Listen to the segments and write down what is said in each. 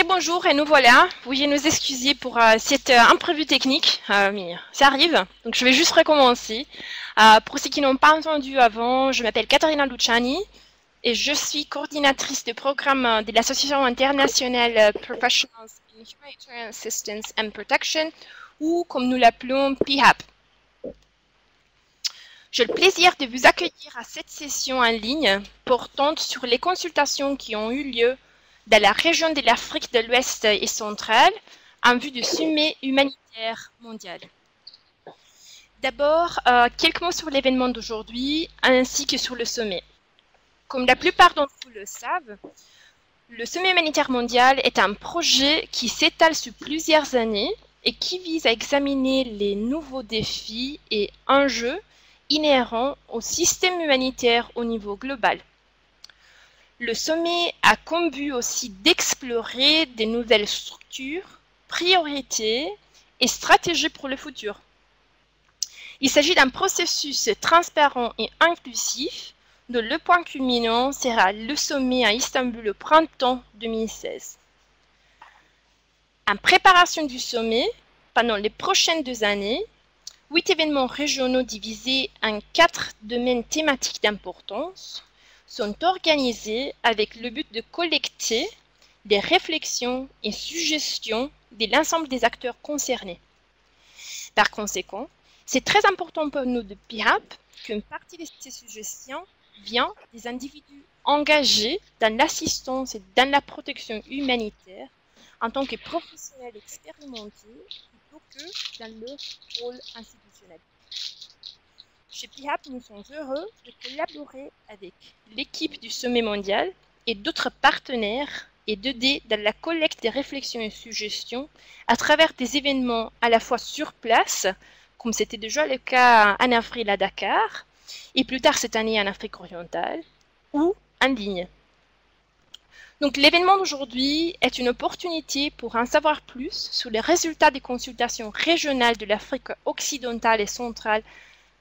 Bonjour et nous voilà. Veuillez nous excuser pour cet imprévu technique, mais ça arrive. Donc je vais juste recommencer. Pour ceux qui n'ont pas entendu avant, je m'appelle Caterina Luciani et je suis coordinatrice de programme de l'Association internationale Professionals in Humanitarian Assistance and Protection, ou comme nous l'appelons PHAP. J'ai le plaisir de vous accueillir à cette session en ligne portant sur les consultations qui ont eu lieu dans la région de l'Afrique de l'Ouest et centrale en vue du sommet humanitaire mondial. D'abord, quelques mots sur l'événement d'aujourd'hui ainsi que sur le sommet. Comme la plupart d'entre vous le savent, le sommet humanitaire mondial est un projet qui s'étale sur plusieurs années et qui vise à examiner les nouveaux défis et enjeux inhérents au système humanitaire au niveau global. Le sommet a comme but aussi d'explorer des nouvelles structures, priorités et stratégies pour le futur. Il s'agit d'un processus transparent et inclusif dont le point culminant sera le sommet à Istanbul au printemps 2016. En préparation du sommet, pendant les prochaines 2 années, 8 événements régionaux divisés en 4 domaines thématiques d'importance sont organisés avec le but de collecter des réflexions et suggestions de l'ensemble des acteurs concernés. Par conséquent, c'est très important pour nous de PHAP qu'une partie de ces suggestions vient des individus engagés dans l'assistance et dans la protection humanitaire en tant que professionnels expérimentés plutôt que dans leur rôle institutionnel. Chez PHAP, nous sommes heureux de collaborer avec l'équipe du Sommet mondial et d'autres partenaires et d'aider dans la collecte des réflexions et suggestions à travers des événements à la fois sur place, comme c'était déjà le cas en avril à Dakar, et plus tard cette année en Afrique orientale, ou en ligne. Donc l'événement d'aujourd'hui est une opportunité pour en savoir plus sur les résultats des consultations régionales de l'Afrique occidentale et centrale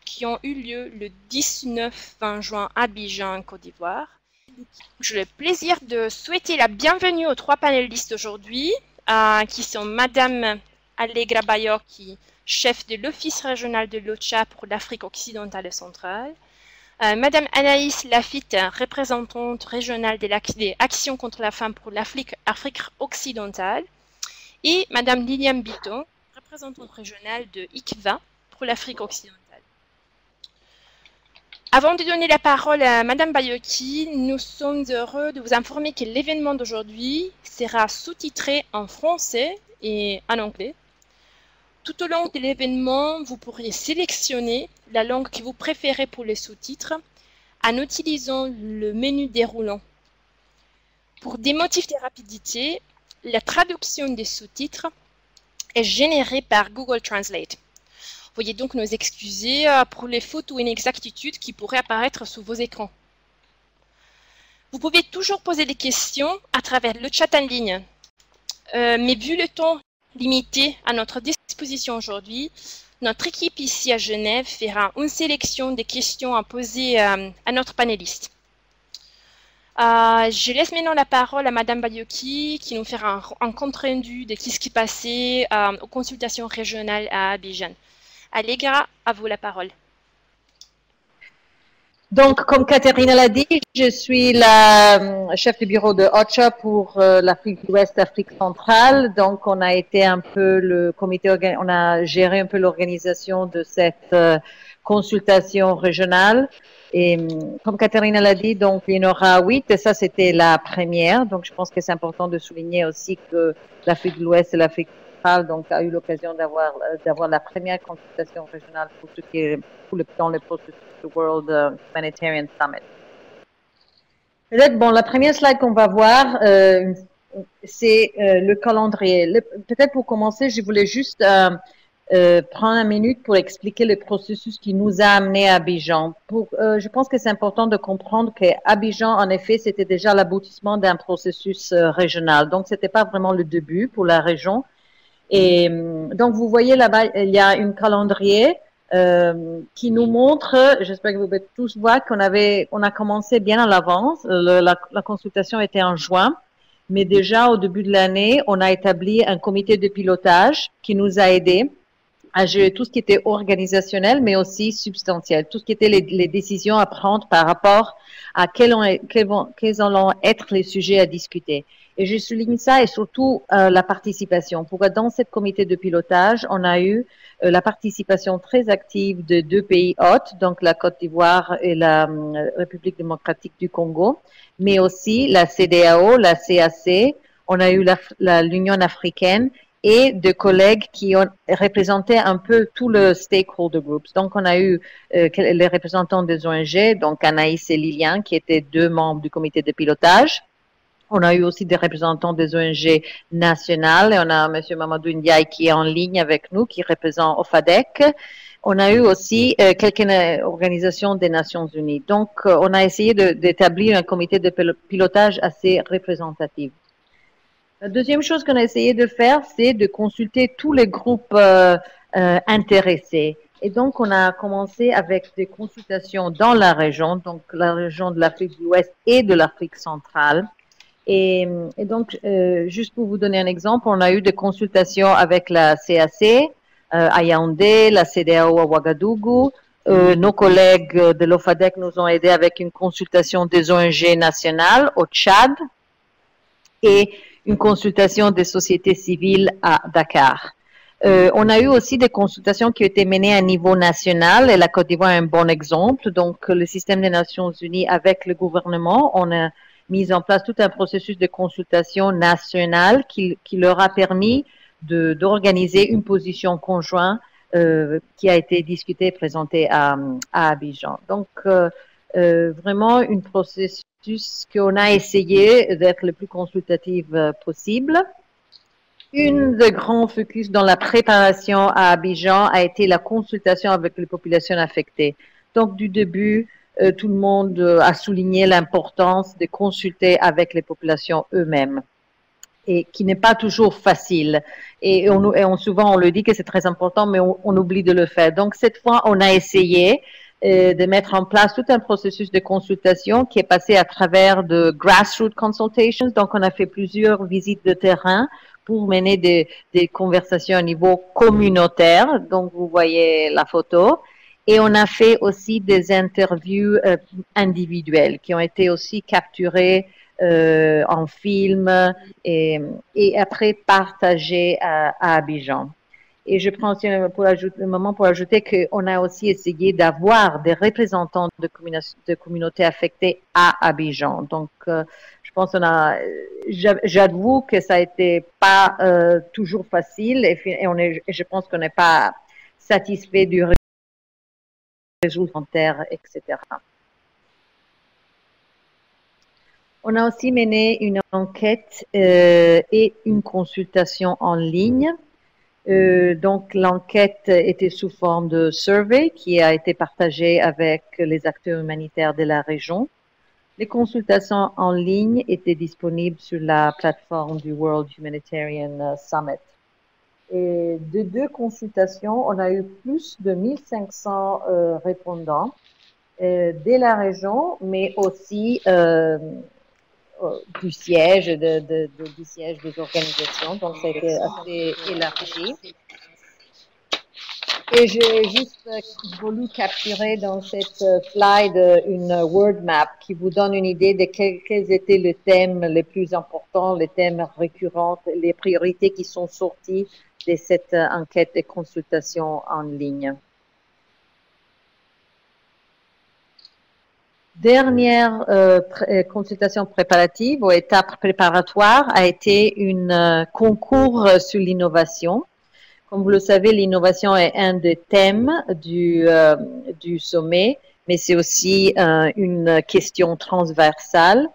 qui ont eu lieu le 19-20 juin à Abidjan, en Côte d'Ivoire. J'ai le plaisir de souhaiter la bienvenue aux 3 panélistes d'aujourd'hui, qui sont Madame Allegra Bayoki, chef de l'Office régional de l'OCHA pour l'Afrique occidentale et centrale, Madame Anaïs Lafitte, représentante régionale des Actions contre la faim pour l'Afrique occidentale, et Madame Liliane Bitton, représentante régionale de ICVA pour l'Afrique occidentale. Avant de donner la parole à Madame Bayoki, nous sommes heureux de vous informer que l'événement d'aujourd'hui sera sous-titré en français et en anglais. Tout au long de l'événement, vous pourrez sélectionner la langue que vous préférez pour les sous-titres en utilisant le menu déroulant. Pour des motifs de rapidité, la traduction des sous-titres est générée par Google Translate. Veuillez donc nous excuser pour les fautes ou inexactitudes qui pourraient apparaître sous vos écrans. Vous pouvez toujours poser des questions à travers le chat en ligne. Mais vu le temps limité à notre disposition aujourd'hui, notre équipe ici à Genève fera une sélection des questions à poser à notre panéliste. Je laisse maintenant la parole à Madame Bayoki qui nous fera un compte rendu de ce qui passait aux consultations régionales à Abidjan. Allegra, à vous la parole. Donc, comme Caterina l'a dit, je suis la chef du bureau de OCHA pour l'Afrique de l'Ouest, Afrique centrale. Donc, on a été un peu le comité, on a géré un peu l'organisation de cette consultation régionale. Et comme Caterina l'a dit, donc il y en aura 8 et ça c'était la première. Donc, je pense que c'est important de souligner aussi que l'Afrique de l'Ouest et l'Afrique donc a eu l'occasion d'avoir la première consultation régionale pour ce qui est dans le processus du World Humanitarian Summit. Peut-être, bon, la première slide qu'on va voir, c'est le calendrier. Peut-être pour commencer, je voulais juste prendre 1 minute pour expliquer le processus qui nous a amené à Abidjan. Je pense que c'est important de comprendre qu'Abidjan, en effet, c'était déjà l'aboutissement d'un processus régional. Donc, c'était pas vraiment le début pour la région. Et donc, vous voyez là-bas, il y a un calendrier qui nous montre, j'espère que vous pouvez tous voir qu'on a commencé bien à l'avance. La consultation était en juin, Mais déjà, au début de l'année, on a établi un comité de pilotage qui nous a aidés à gérer tout ce qui était organisationnel, mais aussi substantiel, tout ce qui était les décisions à prendre par rapport à quels allont être les sujets à discuter. Et je souligne ça et surtout la participation. Pourquoi dans ce comité de pilotage, on a eu la participation très active de 2 pays hôtes, donc la Côte d'Ivoire et la République démocratique du Congo, mais aussi la CEDEAO, la CAC, on a eu l'Union africaine et de collègues qui ont représenté un peu tout le stakeholder groups. Donc, on a eu les représentants des ONG, donc Anaïs et Lilian, qui étaient 2 membres du comité de pilotage. On a eu aussi des représentants des ONG nationales. Et on a M. Mamadou Ndiaye qui est en ligne avec nous, qui représente OFADEC. On a eu aussi quelques organisations des Nations Unies. Donc, on a essayé d'établir un comité de pilotage assez représentatif. La deuxième chose qu'on a essayé de faire, c'est de consulter tous les groupes intéressés. Et donc, on a commencé avec des consultations dans la région, donc la région de l'Afrique de l'Ouest et de l'Afrique centrale. Et donc, juste pour vous donner un exemple, on a eu des consultations avec la CAC à Yaoundé, la CEDEAO à Ouagadougou. Nos collègues de l'OFADEC nous ont aidés avec une consultation des ONG nationales au Tchad et une consultation des sociétés civiles à Dakar. On a eu aussi des consultations qui ont été menées à niveau national et la Côte d'Ivoire est un bon exemple. Donc, le système des Nations Unies avec le gouvernement, on a mis en place tout un processus de consultation nationale qui leur a permis d'organiser une position conjointe qui a été discutée et présentée à Abidjan. Donc, vraiment un processus qu'on a essayé d'être le plus consultatif possible. Une des grands focus dans la préparation à Abidjan a été la consultation avec les populations affectées. Donc, du début, tout le monde a souligné l'importance de consulter avec les populations eux-mêmes, et qui n'est pas toujours facile. Et souvent, on le dit que c'est très important, mais on oublie de le faire. Donc, cette fois, on a essayé de mettre en place tout un processus de consultation qui est passé à travers de grassroots consultations. Donc, on a fait plusieurs visites de terrain pour mener des conversations au niveau communautaire. Donc, vous voyez la photo. Et on a fait aussi des interviews individuelles qui ont été aussi capturées en film et après partagées à Abidjan. Et je prends aussi le moment pour ajouter qu'on a aussi essayé d'avoir des représentants de communautés affectées à Abidjan. Donc, je pense j'avoue que ça a été pas toujours facile et je pense qu'on n'est pas satisfait du résultat, etc. On a aussi mené une enquête et une consultation en ligne. Donc, l'enquête était sous forme de survey qui a été partagée avec les acteurs humanitaires de la région. Les consultations en ligne étaient disponibles sur la plateforme du World Humanitarian Summit. Et de 2 consultations, on a eu plus de 1500 répondants de la région, mais aussi du siège, du siège des organisations. Donc, ça a été assez élargi. Et j'ai juste voulu capturer dans cette slide une word map qui vous donne une idée de quels étaient les thèmes les plus importants, les thèmes récurrents, les priorités qui sont sorties de cette enquête et consultation en ligne. Dernière consultation préparative ou étape préparatoire a été un concours sur l'innovation. Comme vous le savez, l'innovation est un des thèmes du sommet, mais c'est aussi une question transversale.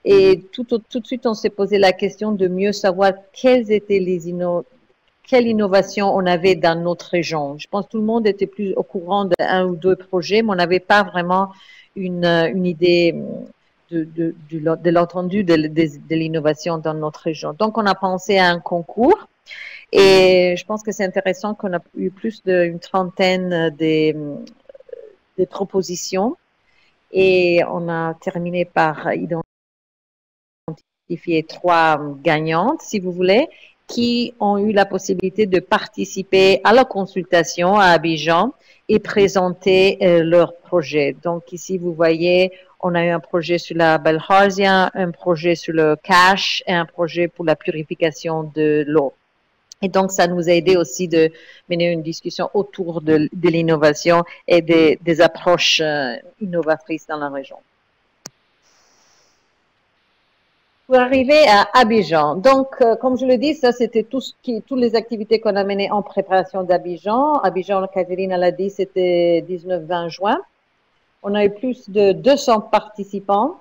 Et tout de suite, on s'est posé la question de mieux savoir quelles étaient quelle innovation on avait dans notre région. Je pense que tout le monde était plus au courant d'un ou 2 projets, mais on n'avait pas vraiment une idée de l'entendu de l'innovation dans notre région. Donc, on a pensé à un concours et je pense que c'est intéressant qu'on a eu plus d'une trentaine de propositions et on a terminé par identifier identifié 3 gagnantes, si vous voulez, qui ont eu la possibilité de participer à la consultation à Abidjan et présenter leur projet. Donc ici, vous voyez, on a eu un projet sur la bilharzia, un projet sur le cash et un projet pour la purification de l'eau. Et donc, ça nous a aidé aussi de mener une discussion autour de l'innovation et des approches innovatrices dans la région. Pour arriver à Abidjan, donc, comme je le dis, ça, c'était toutes les activités qu'on a menées en préparation d'Abidjan. Abidjan, Catherine l'a dit, c'était 19-20 juin. On a eu plus de 200 participants,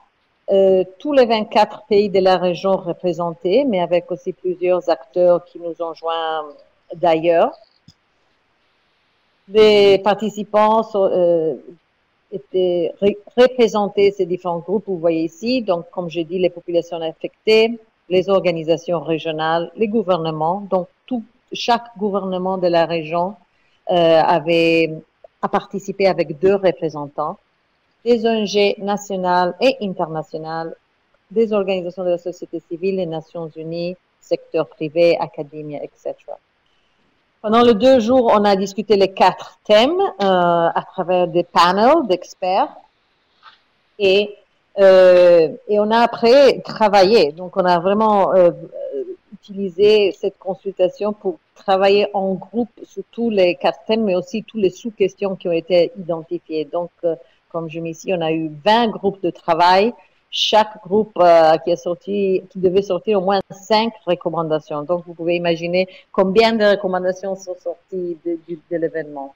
tous les 24 pays de la région représentés, mais avec aussi plusieurs acteurs qui nous ont joints d'ailleurs. Les participants étaient représentés, ces différents groupes, vous voyez ici, donc comme je dis, les populations affectées, les organisations régionales, les gouvernements, donc chaque gouvernement de la région a participé avec 2 représentants, des ONG nationales et internationales, des organisations de la société civile, les Nations Unies, secteur privé, académie, etc. Pendant les 2 jours, on a discuté les 4 thèmes à travers des panels d'experts et on a après travaillé. Donc, on a vraiment utilisé cette consultation pour travailler en groupe sur tous les 4 thèmes, mais aussi toutes les sous-questions qui ont été identifiées. Donc, comme je mets ici, on a eu 20 groupes de travail. Chaque groupe qui devait sortir au moins 5 recommandations. Donc, vous pouvez imaginer combien de recommandations sont sorties de l'événement.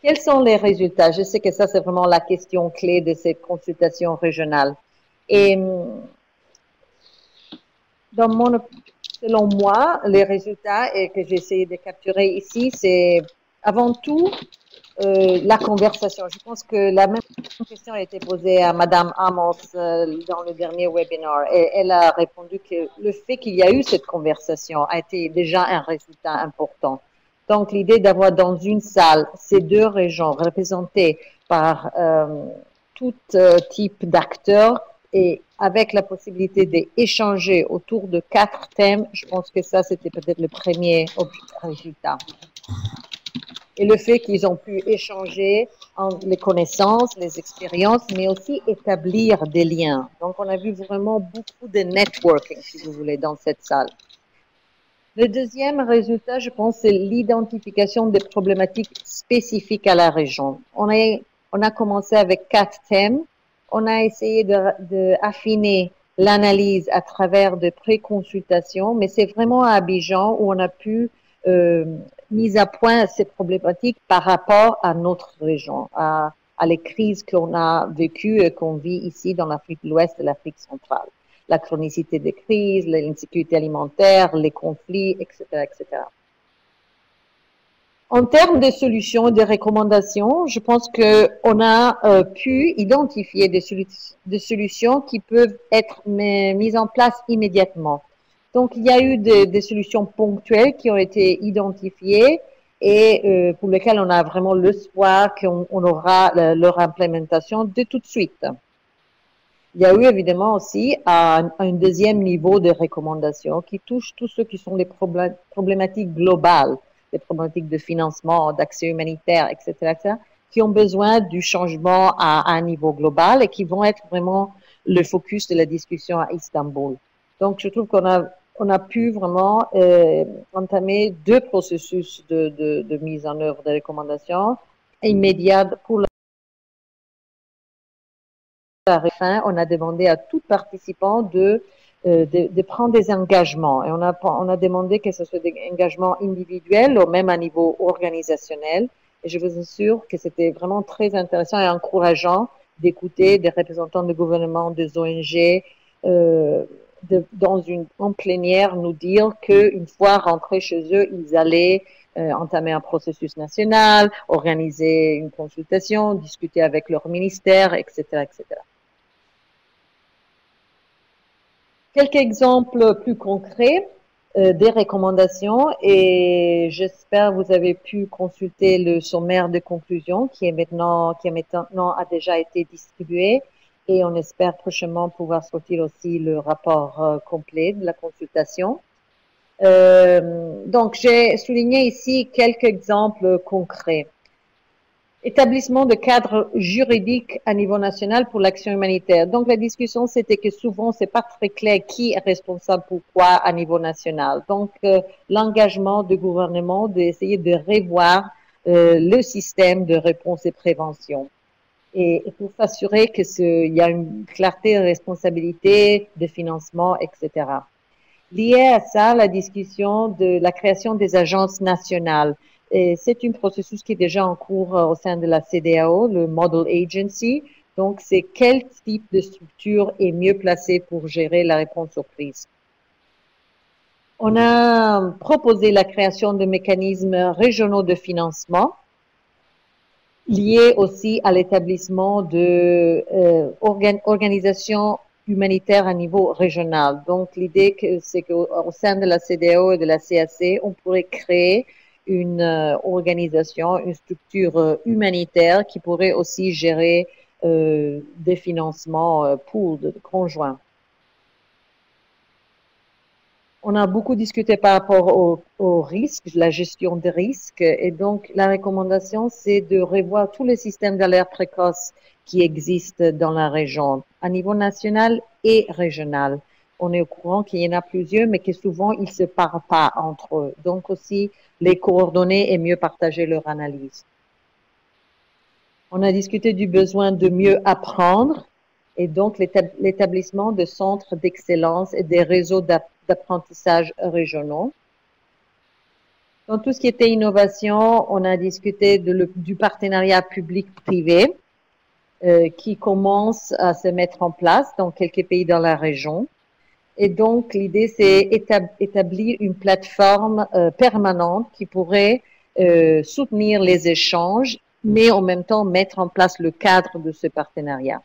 Quels sont les résultats? Je sais que ça, c'est vraiment la question clé de cette consultation régionale. Et selon moi, les résultats que j'ai essayé de capturer ici, c'est avant tout la conversation. Je pense que la même question a été posée à Madame Amos dans le dernier webinaire. Et elle a répondu que le fait qu'il y a eu cette conversation a été déjà un résultat important. Donc, l'idée d'avoir dans une salle ces 2 régions représentées par tout type d'acteurs et avec la possibilité d'échanger autour de 4 thèmes, je pense que ça, c'était peut-être le premier résultat. Et le fait qu'ils ont pu échanger les connaissances, les expériences, mais aussi établir des liens. Donc, on a vu vraiment beaucoup de networking, si vous voulez, dans cette salle. Le deuxième résultat, je pense, c'est l'identification des problématiques spécifiques à la région. On a commencé avec 4 thèmes. On a essayé d'affiner l'analyse à travers de pré-consultations, mais c'est vraiment à Abidjan où on a pu mise à point ces problématiques par rapport à notre région, à les crises qu'on a vécues et qu'on vit ici dans l'Afrique de l'Ouest et l'Afrique centrale. La chronicité des crises, l'insécurité alimentaire, les conflits, etc., etc. En termes de solutions et de recommandations, je pense qu'on a pu identifier des solutions qui peuvent être mises en place immédiatement. Donc, il y a eu des solutions ponctuelles qui ont été identifiées et pour lesquelles on a vraiment l'espoir qu'on aura leur implémentation de tout de suite. Il y a eu évidemment aussi un deuxième niveau de recommandations qui touche tous ceux qui sont les problématiques globales, les problématiques de financement, d'accès humanitaire, etc., etc., qui ont besoin du changement à un niveau global et qui vont être vraiment le focus de la discussion à Istanbul. Donc, je trouve qu'on a pu vraiment entamer 2 processus de mise en œuvre des recommandations immédiates pour la fin. On a demandé à tout participant de prendre des engagements et on a demandé que ce soit des engagements individuels ou même à niveau organisationnel. Et je vous assure que c'était vraiment très intéressant et encourageant d'écouter des représentants de gouvernement, des ONG, en plénière nous dire qu'une fois rentrés chez eux, ils allaient entamer un processus national, organiser une consultation, discuter avec leur ministère, etc., etc. Quelques exemples plus concrets des recommandations et j'espère que vous avez pu consulter le sommaire de conclusion qui a déjà été distribué. et on espère prochainement pouvoir sortir aussi le rapport complet de la consultation. Donc, j'ai souligné ici quelques exemples concrets. Établissement de cadre juridique à niveau national pour l'action humanitaire. Donc, la discussion, c'était que souvent, c'est pas très clair qui est responsable pour quoi à niveau national. Donc, l'engagement du gouvernement d'essayer de revoir le système de réponse et prévention. Et pour s'assurer qu'il y a une clarté de responsabilité, de financement, etc. Lié à ça, la discussion de la création des agences nationales. C'est un processus qui est déjà en cours au sein de la CEDEAO, le Model Agency. Donc, c'est quel type de structure est mieux placé pour gérer la réponse aux crises. On a proposé la création de mécanismes régionaux de financement liés aussi à l'établissement de organisations humanitaires à niveau régional. Donc, l'idée, c'est qu'au sein de la CEDEAO et de la CAC, on pourrait créer une organisation, une structure humanitaire qui pourrait aussi gérer des financements conjoints. On a beaucoup discuté par rapport au risque, la gestion des risques, et donc la recommandation, c'est de revoir tous les systèmes d'alerte précoce qui existent dans la région, à niveau national et régional. On est au courant qu'il y en a plusieurs, mais que souvent, ils ne se parlent pas entre eux. Donc aussi, les coordonner et mieux partager leur analyse. On a discuté du besoin de mieux apprendre et donc l'établissement de centres d'excellence et des réseaux d'apprentissage régionaux. Dans tout ce qui était innovation, on a discuté du partenariat public-privé qui commence à se mettre en place dans quelques pays dans la région. Et donc, l'idée, c'est établir une plateforme permanente qui pourrait soutenir les échanges, mais en même temps mettre en place le cadre de ce partenariat.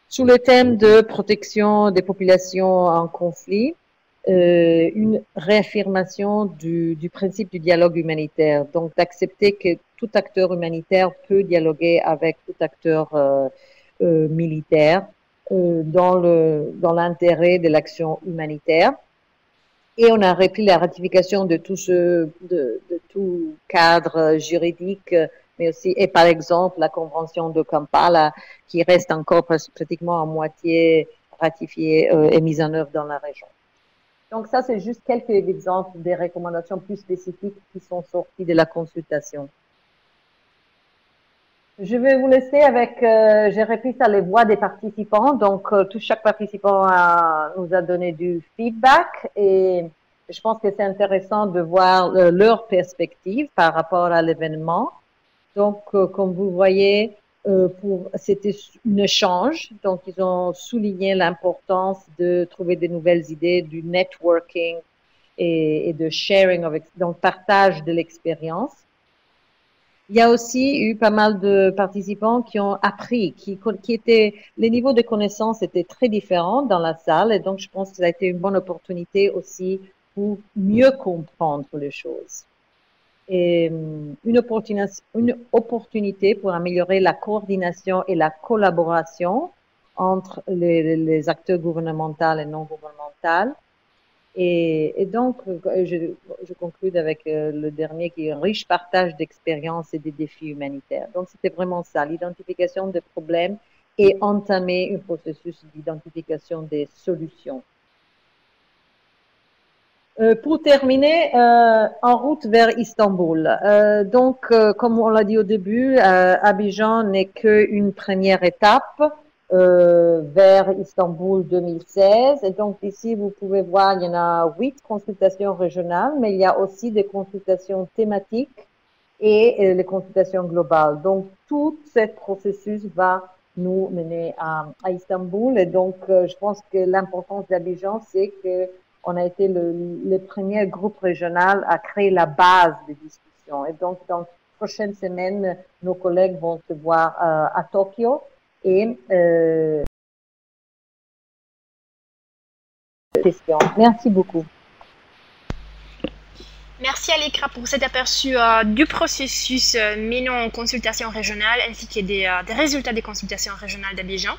Sur le thème de protection des populations en conflit, une réaffirmation du principe du dialogue humanitaire, donc d'accepter que tout acteur humanitaire peut dialoguer avec tout acteur militaire dans l'intérêt de l'action humanitaire. Et on a repris la ratification de tout cadre juridique, mais aussi, et par exemple, la Convention de Kampala, qui reste encore pratiquement à moitié ratifiée et mise en œuvre dans la région. Donc ça, c'est juste quelques exemples des recommandations plus spécifiques qui sont sorties de la consultation. Je vais vous laisser avec, j'ai repris ça les voix des participants. Donc, chaque participant nous a donné du feedback et je pense que c'est intéressant de voir leur perspective par rapport à l'événement. Donc, comme vous voyez, c'était un échange. Donc, ils ont souligné l'importance de trouver des nouvelles idées, du networking et de sharing, donc partage de l'expérience. Il y a aussi eu pas mal de participants qui ont appris, les niveaux de connaissances étaient très différents dans la salle et donc je pense que ça a été une bonne opportunité aussi pour mieux comprendre les choses. Et une opportunité pour améliorer la coordination et la collaboration entre les acteurs gouvernementaux et non gouvernementaux. Et donc, je conclue avec le dernier qui est un riche partage d'expériences et des défis humanitaires. Donc, c'était vraiment ça, l'identification des problèmes et entamer un processus d'identification des solutions. Pour terminer, en route vers Istanbul. Donc, comme on l'a dit au début, Abidjan n'est qu'une première étape vers Istanbul 2016. Et donc, ici, vous pouvez voir, il y en a 8 consultations régionales, mais il y a aussi des consultations thématiques et les consultations globales. Donc, tout ce processus va nous mener à Istanbul. Et donc, je pense que l'importance d'Abidjan, c'est que on a été le premier groupe régional à créer la base des discussions. Et donc, dans les prochaines semaines, nos collègues vont se voir à Tokyo et questions. Merci beaucoup. Merci Alekra pour cet aperçu du processus menant en consultation régionale ainsi que des résultats des consultations régionales d'Abidjan.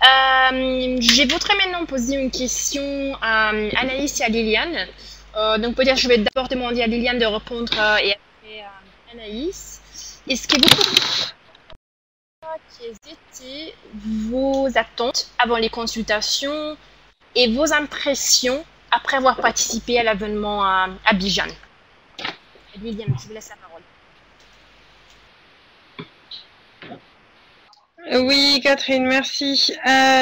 Je voudrais maintenant poser une question à Anaïs et à Liliane. Donc peut-être je vais d'abord demander à Liliane de répondre et après à Anaïs. Est-ce que vous pouvez dire quelles étaient vos attentes avant les consultations et vos impressions après avoir participé à l'événement à Abidjan? Liliane, je vous laisse la parole. Oui, Catherine, merci.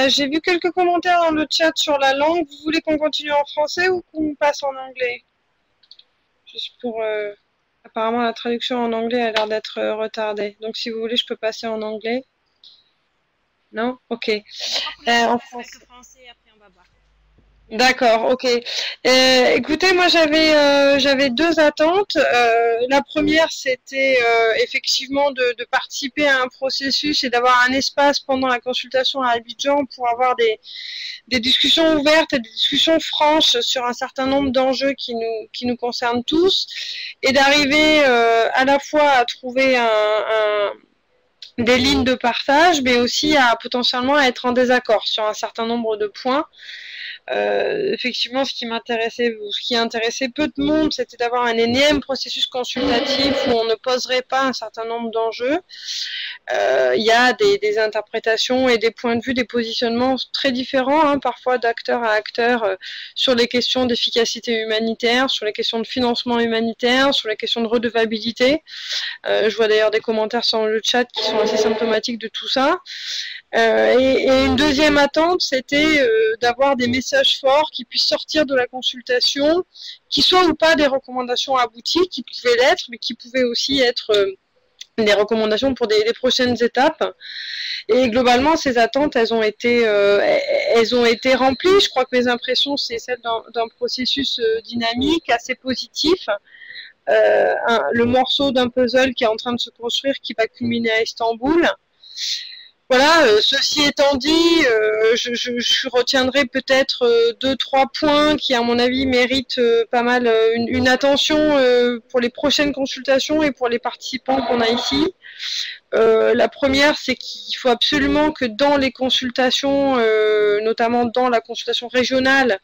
J'ai vu quelques commentaires dans le chat sur la langue. Vous voulez qu'on continue en français ou qu'on passe en anglais? Juste pour... apparemment, la traduction en anglais a l'air d'être retardée. Donc, si vous voulez, je peux passer en anglais. Non? Ok. En français. Après on va voir. D'accord, ok. Écoutez, moi j'avais deux attentes. La première, c'était effectivement de participer à un processus et d'avoir un espace pendant la consultation à Abidjan pour avoir des discussions ouvertes et des discussions franches sur un certain nombre d'enjeux qui nous concernent tous, et d'arriver à la fois à trouver des lignes de partage, mais aussi à potentiellement être en désaccord sur un certain nombre de points. Effectivement, ce qui intéressait peu de monde, c'était d'avoir un énième processus consultatif où on ne poserait pas un certain nombre d'enjeux. Il y a des interprétations et des points de vue, des positionnements très différents, hein, parfois d'acteur à acteur, sur les questions d'efficacité humanitaire, sur les questions de financement humanitaire, sur les questions de redevabilité. Je vois d'ailleurs des commentaires sur le chat qui sont assez symptomatiques de tout ça. Et une deuxième attente, c'était d'avoir des messages forts qui puissent sortir de la consultation, qui soient ou pas des recommandations abouties, qui pouvaient l'être, mais qui pouvaient aussi être des recommandations pour des prochaines étapes. Et globalement, ces attentes, elles ont été remplies. Je crois que mes impressions, c'est celle d'un processus dynamique, assez positif. Le morceau d'un puzzle qui est en train de se construire, qui va culminer à Istanbul. Voilà, ceci étant dit, je retiendrai peut-être deux, trois points qui, à mon avis, méritent pas mal une attention pour les prochaines consultations et pour les participants qu'on a ici. La première, c'est qu'il faut absolument que dans les consultations, notamment dans la consultation régionale,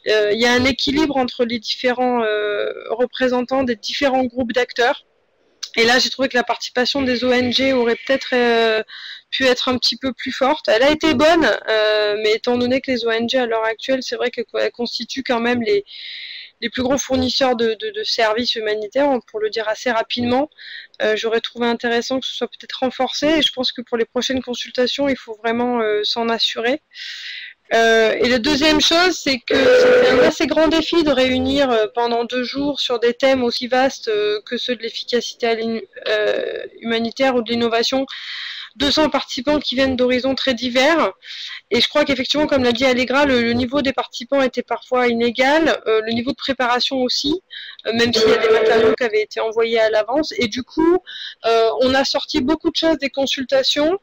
il y a un équilibre entre les différents représentants des différents groupes d'acteurs. Et là, j'ai trouvé que la participation des ONG aurait peut-être pu être un petit peu plus forte. Elle a été bonne, mais étant donné que les ONG, à l'heure actuelle, c'est vrai qu'elles constituent quand même les plus gros fournisseurs de services humanitaires, pour le dire assez rapidement. J'aurais trouvé intéressant que ce soit peut-être renforcé, et je pense que pour les prochaines consultations, il faut vraiment s'en assurer. Et la deuxième chose, c'est que c'était un assez grand défi de réunir pendant 2 jours sur des thèmes aussi vastes que ceux de l'efficacité humanitaire ou de l'innovation, 200 participants qui viennent d'horizons très divers. Et je crois qu'effectivement, comme l'a dit Allegra, le niveau des participants était parfois inégal, le niveau de préparation aussi, même s'il y a des matériaux qui avaient été envoyés à l'avance. Et du coup, on a sorti beaucoup de choses des consultations.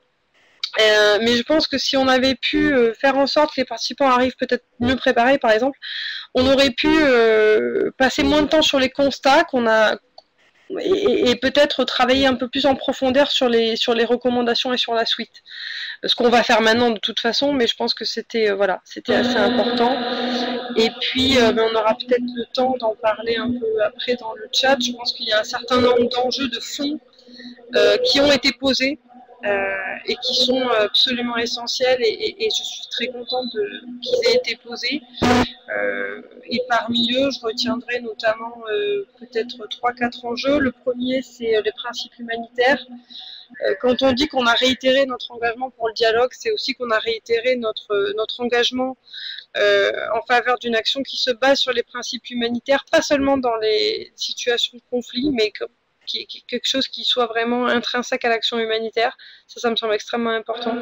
Mais je pense que si on avait pu faire en sorte que les participants arrivent peut-être mieux préparés, par exemple, on aurait pu passer moins de temps sur les constats et peut-être travailler un peu plus en profondeur sur les recommandations et sur la suite. Ce qu'on va faire maintenant de toute façon, mais je pense que c'était assez important. Et puis, on aura peut-être le temps d'en parler un peu après dans le chat. Je pense qu'il y a un certain nombre d'enjeux de fond qui ont été posés. Et qui sont absolument essentiels, et je suis très contente qu'ils aient été posés. Et parmi eux, je retiendrai notamment peut-être 3-4 enjeux. Le premier, c'est les principes humanitaires. Quand on dit qu'on a réitéré notre engagement pour le dialogue, c'est aussi qu'on a réitéré notre engagement en faveur d'une action qui se base sur les principes humanitaires, pas seulement dans les situations de conflit, mais quelque chose qui soit vraiment intrinsèque à l'action humanitaire. Ça me semble extrêmement important.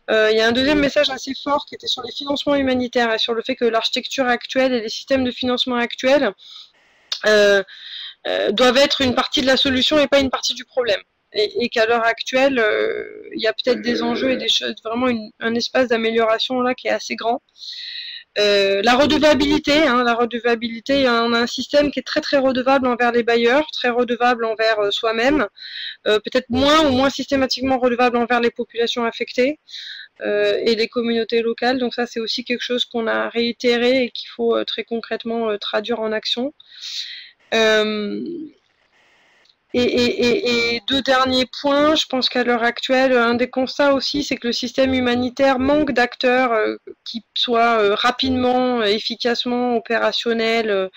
Il y a un deuxième message assez fort qui était sur les financements humanitaires et sur le fait que l'architecture actuelle et les systèmes de financement actuels doivent être une partie de la solution et pas une partie du problème. Et qu'à l'heure actuelle, il y a peut-être des enjeux et des choses, vraiment un espace d'amélioration là qui est assez grand. La redevabilité, on a un système qui est très très redevable envers les bailleurs, très redevable envers soi-même, peut-être moins ou moins systématiquement redevable envers les populations affectées et les communautés locales. Donc ça, c'est aussi quelque chose qu'on a réitéré et qu'il faut très concrètement traduire en action. Et deux derniers points, je pense qu'à l'heure actuelle, un des constats aussi, c'est que le système humanitaire manque d'acteurs qui soient rapidement, efficacement opérationnels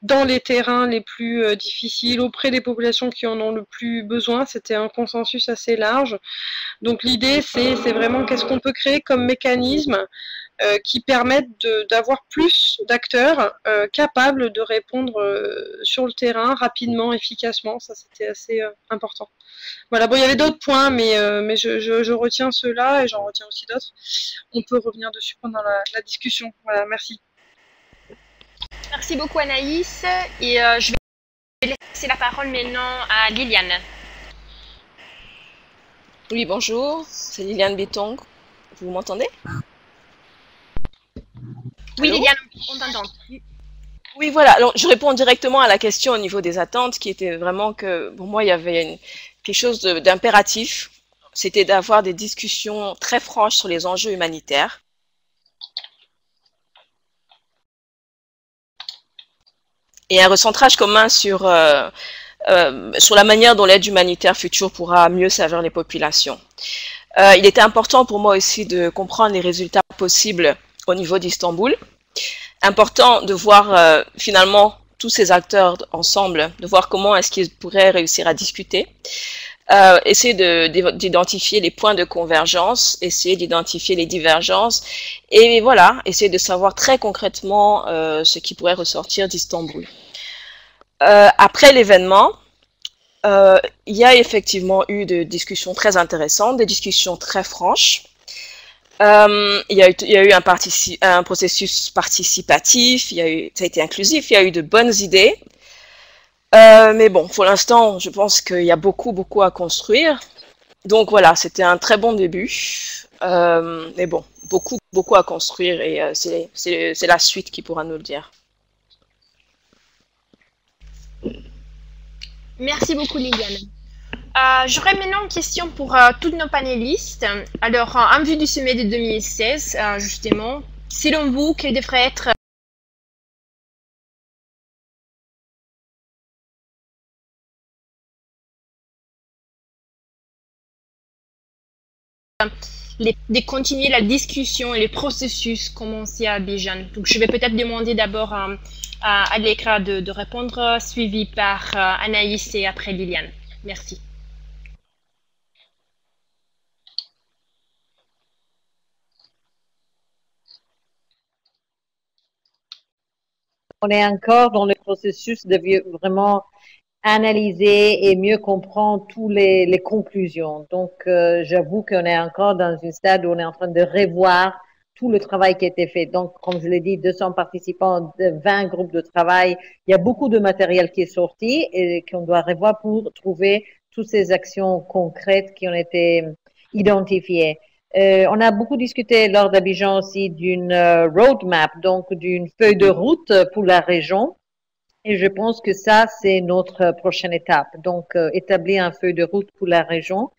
dans les terrains les plus difficiles, auprès des populations qui en ont le plus besoin. C'était un consensus assez large. Donc l'idée, c'est vraiment qu'est-ce qu'on peut créer comme mécanisme qui permettent d'avoir plus d'acteurs capables de répondre sur le terrain rapidement, efficacement. Ça, c'était assez important. Voilà, bon, il y avait d'autres points, mais je retiens ceux-là et j'en retiens aussi d'autres. On peut revenir dessus pendant la discussion. Voilà, merci. Merci beaucoup Anaïs. Et je vais laisser la parole maintenant à Liliane. Oui, bonjour, c'est Liliane Bétong. Vous m'entendez? Oui, Liliane, on t'entend. Oui, voilà. Alors, je réponds directement à la question au niveau des attentes, qui était vraiment que, pour moi, il y avait quelque chose d'impératif. C'était d'avoir des discussions très franches sur les enjeux humanitaires. Et un recentrage commun sur la manière dont l'aide humanitaire future pourra mieux servir les populations. Il était important pour moi aussi de comprendre les résultats possibles au niveau d'Istanbul. Important de voir finalement tous ces acteurs ensemble, de voir comment est-ce qu'ils pourraient réussir à discuter, essayer d'identifier les points de convergence, essayer d'identifier les divergences, et voilà, essayer de savoir très concrètement ce qui pourrait ressortir d'Istanbul. Après l'événement, il y a effectivement eu des discussions très intéressantes, des discussions très franches. Il y a eu un processus participatif, ça a été inclusif, il y a eu de bonnes idées. Mais bon, pour l'instant, je pense qu'il y a beaucoup à construire. Donc voilà, c'était un très bon début. Mais bon, beaucoup à construire et c'est la suite qui pourra nous le dire. Merci beaucoup Liliane. J'aurais maintenant une question pour tous nos panélistes. Alors, en vue du sommet de 2016, justement, selon vous, quel devrait être de continuer la discussion et le processus commencé à Abidjan. Donc, je vais peut-être demander d'abord à Allegra de répondre, suivi par Anaïs et après Liliane. Merci. On est encore dans le processus de vraiment analyser et mieux comprendre toutes les conclusions. Donc, j'avoue qu'on est encore dans un stade où on est en train de revoir tout le travail qui a été fait. Donc, comme je l'ai dit, 200 participants, 20 groupes de travail. Il y a beaucoup de matériel qui est sorti et qu'on doit revoir pour trouver toutes ces actions concrètes qui ont été identifiées. On a beaucoup discuté lors d'Abidjan aussi d'une roadmap, donc d'une feuille de route pour la région. Et je pense que ça, c'est notre prochaine étape. Donc, établir un feuille de route pour la région.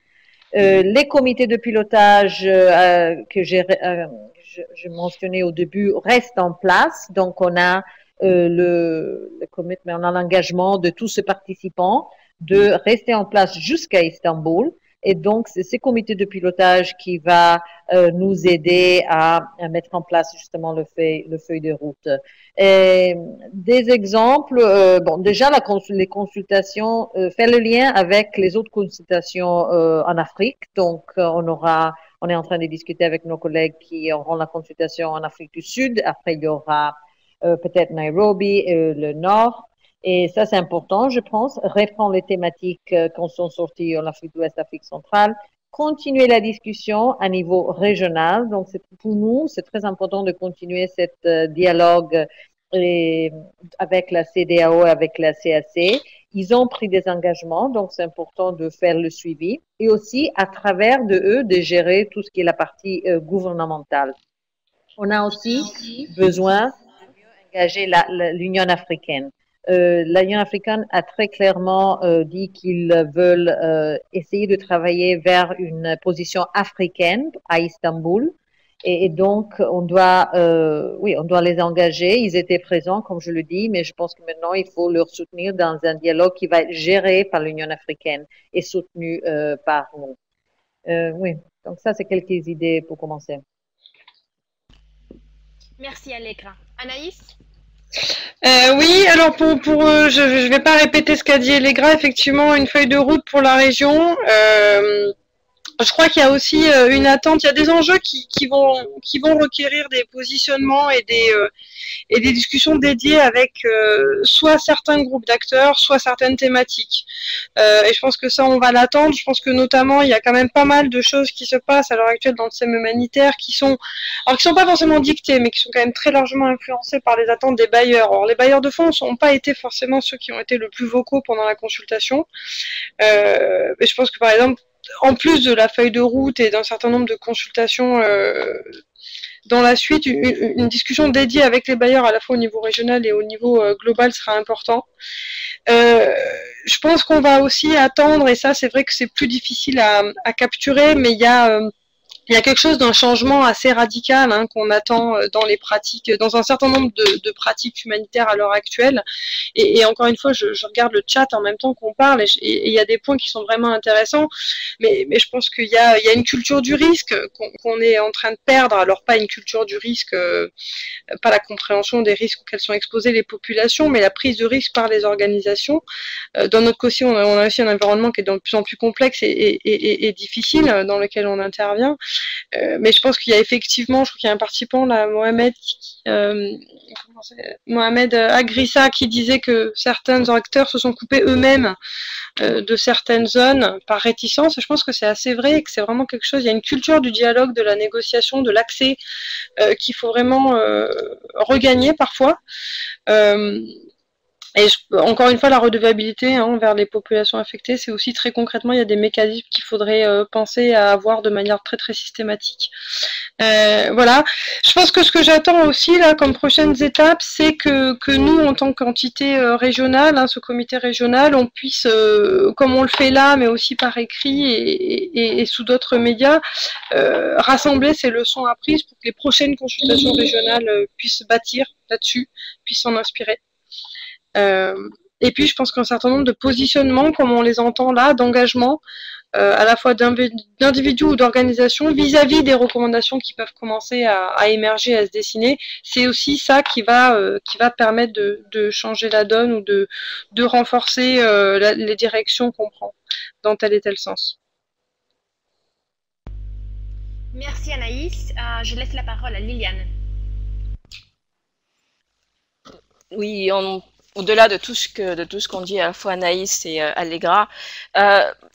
Les comités de pilotage que je mentionnais au début restent en place. Donc, on a on a l'engagement de tous ces participants de rester en place jusqu'à Istanbul. Et donc, c'est ces comités de pilotage qui va nous aider à mettre en place justement le feuille de route. Et des exemples, bon, déjà les consultations, faire le lien avec les autres consultations en Afrique. Donc, on est en train de discuter avec nos collègues qui auront la consultation en Afrique du Sud. Après, il y aura peut-être Nairobi, le Nord. Et ça, c'est important, je pense. Reprendre les thématiques qui sont sorties en Afrique de l'Ouest, Afrique centrale. Continuer la discussion à niveau régional. Donc, pour nous, c'est très important de continuer cette dialogue avec la CEDEAO, avec la CAC. Ils ont pris des engagements, donc c'est important de faire le suivi. Et aussi, à travers de eux, de gérer tout ce qui est la partie gouvernementale. On a aussi besoin d'engager l'Union africaine. L'Union africaine a très clairement dit qu'ils veulent essayer de travailler vers une position africaine à Istanbul. Et donc, on doit les engager. Ils étaient présents, comme je le dis, mais je pense que maintenant, il faut leur soutenir dans un dialogue qui va être géré par l'Union africaine et soutenu par nous. Oui, donc ça, c'est quelques idées pour commencer. Merci Allegra. Anaïs? Oui, alors je vais pas répéter ce qu'a dit Allegra, effectivement, une feuille de route pour la région. Je crois qu'il y a aussi une attente, il y a des enjeux qui vont requérir des positionnements et des discussions dédiées avec soit certains groupes d'acteurs, soit certaines thématiques. Et je pense que ça, on va l'attendre. Je pense que notamment, il y a quand même pas mal de choses qui se passent à l'heure actuelle dans le système humanitaire qui sont pas forcément dictées, mais qui sont quand même très largement influencées par les attentes des bailleurs. Or, les bailleurs de fonds n'ont pas été forcément ceux qui ont été le plus vocaux pendant la consultation. Mais je pense que, par exemple, en plus de la feuille de route et d'un certain nombre de consultations dans la suite, une discussion dédiée avec les bailleurs à la fois au niveau régional et au niveau global sera important. Je pense qu'on va aussi attendre, et ça c'est vrai que c'est plus difficile à capturer, mais il y a quelque chose d'un changement assez radical qu'on attend dans les pratiques, dans un certain nombre de pratiques humanitaires à l'heure actuelle. Et encore une fois, je regarde le chat en même temps qu'on parle, et il y a des points qui sont vraiment intéressants. Mais je pense qu'il y a une culture du risque qu'on est en train de perdre. Alors pas une culture du risque, pas la compréhension des risques auxquels sont exposées les populations, mais la prise de risque par les organisations. Dans notre côté, on a aussi un environnement qui est de plus en plus complexe et difficile dans lequel on intervient. Mais je pense qu'il y a effectivement, je crois qu'il y a un participant là, Mohamed Agrissa, qui disait que certains acteurs se sont coupés eux-mêmes de certaines zones par réticence. Je pense que c'est assez vrai et que c'est vraiment quelque chose. Il y a une culture du dialogue, de la négociation, de l'accès qu'il faut vraiment regagner parfois. Et encore une fois, la redevabilité envers les populations affectées, c'est aussi très concrètement, il y a des mécanismes qu'il faudrait penser à avoir de manière très très systématique. Voilà. Je pense que ce que j'attends aussi là comme prochaines étapes, c'est que nous, en tant qu'entité régionale, ce comité régional, on puisse, comme on le fait là, mais aussi par écrit et sous d'autres médias, rassembler ces leçons apprises pour que les prochaines consultations régionales puissent bâtir là-dessus, puissent s'en inspirer. Et puis je pense qu'un certain nombre de positionnements, comme on les entend là, d'engagement, à la fois d'individus ou d'organisations vis-à-vis des recommandations qui peuvent commencer à émerger, à se dessiner, c'est aussi ça qui va permettre de changer la donne ou de renforcer les directions qu'on prend dans tel et tel sens. Merci Anaïs. Je laisse la parole à Liliane. Oui, au-delà de tout ce qu'on dit à la fois Anaïs et Allegra,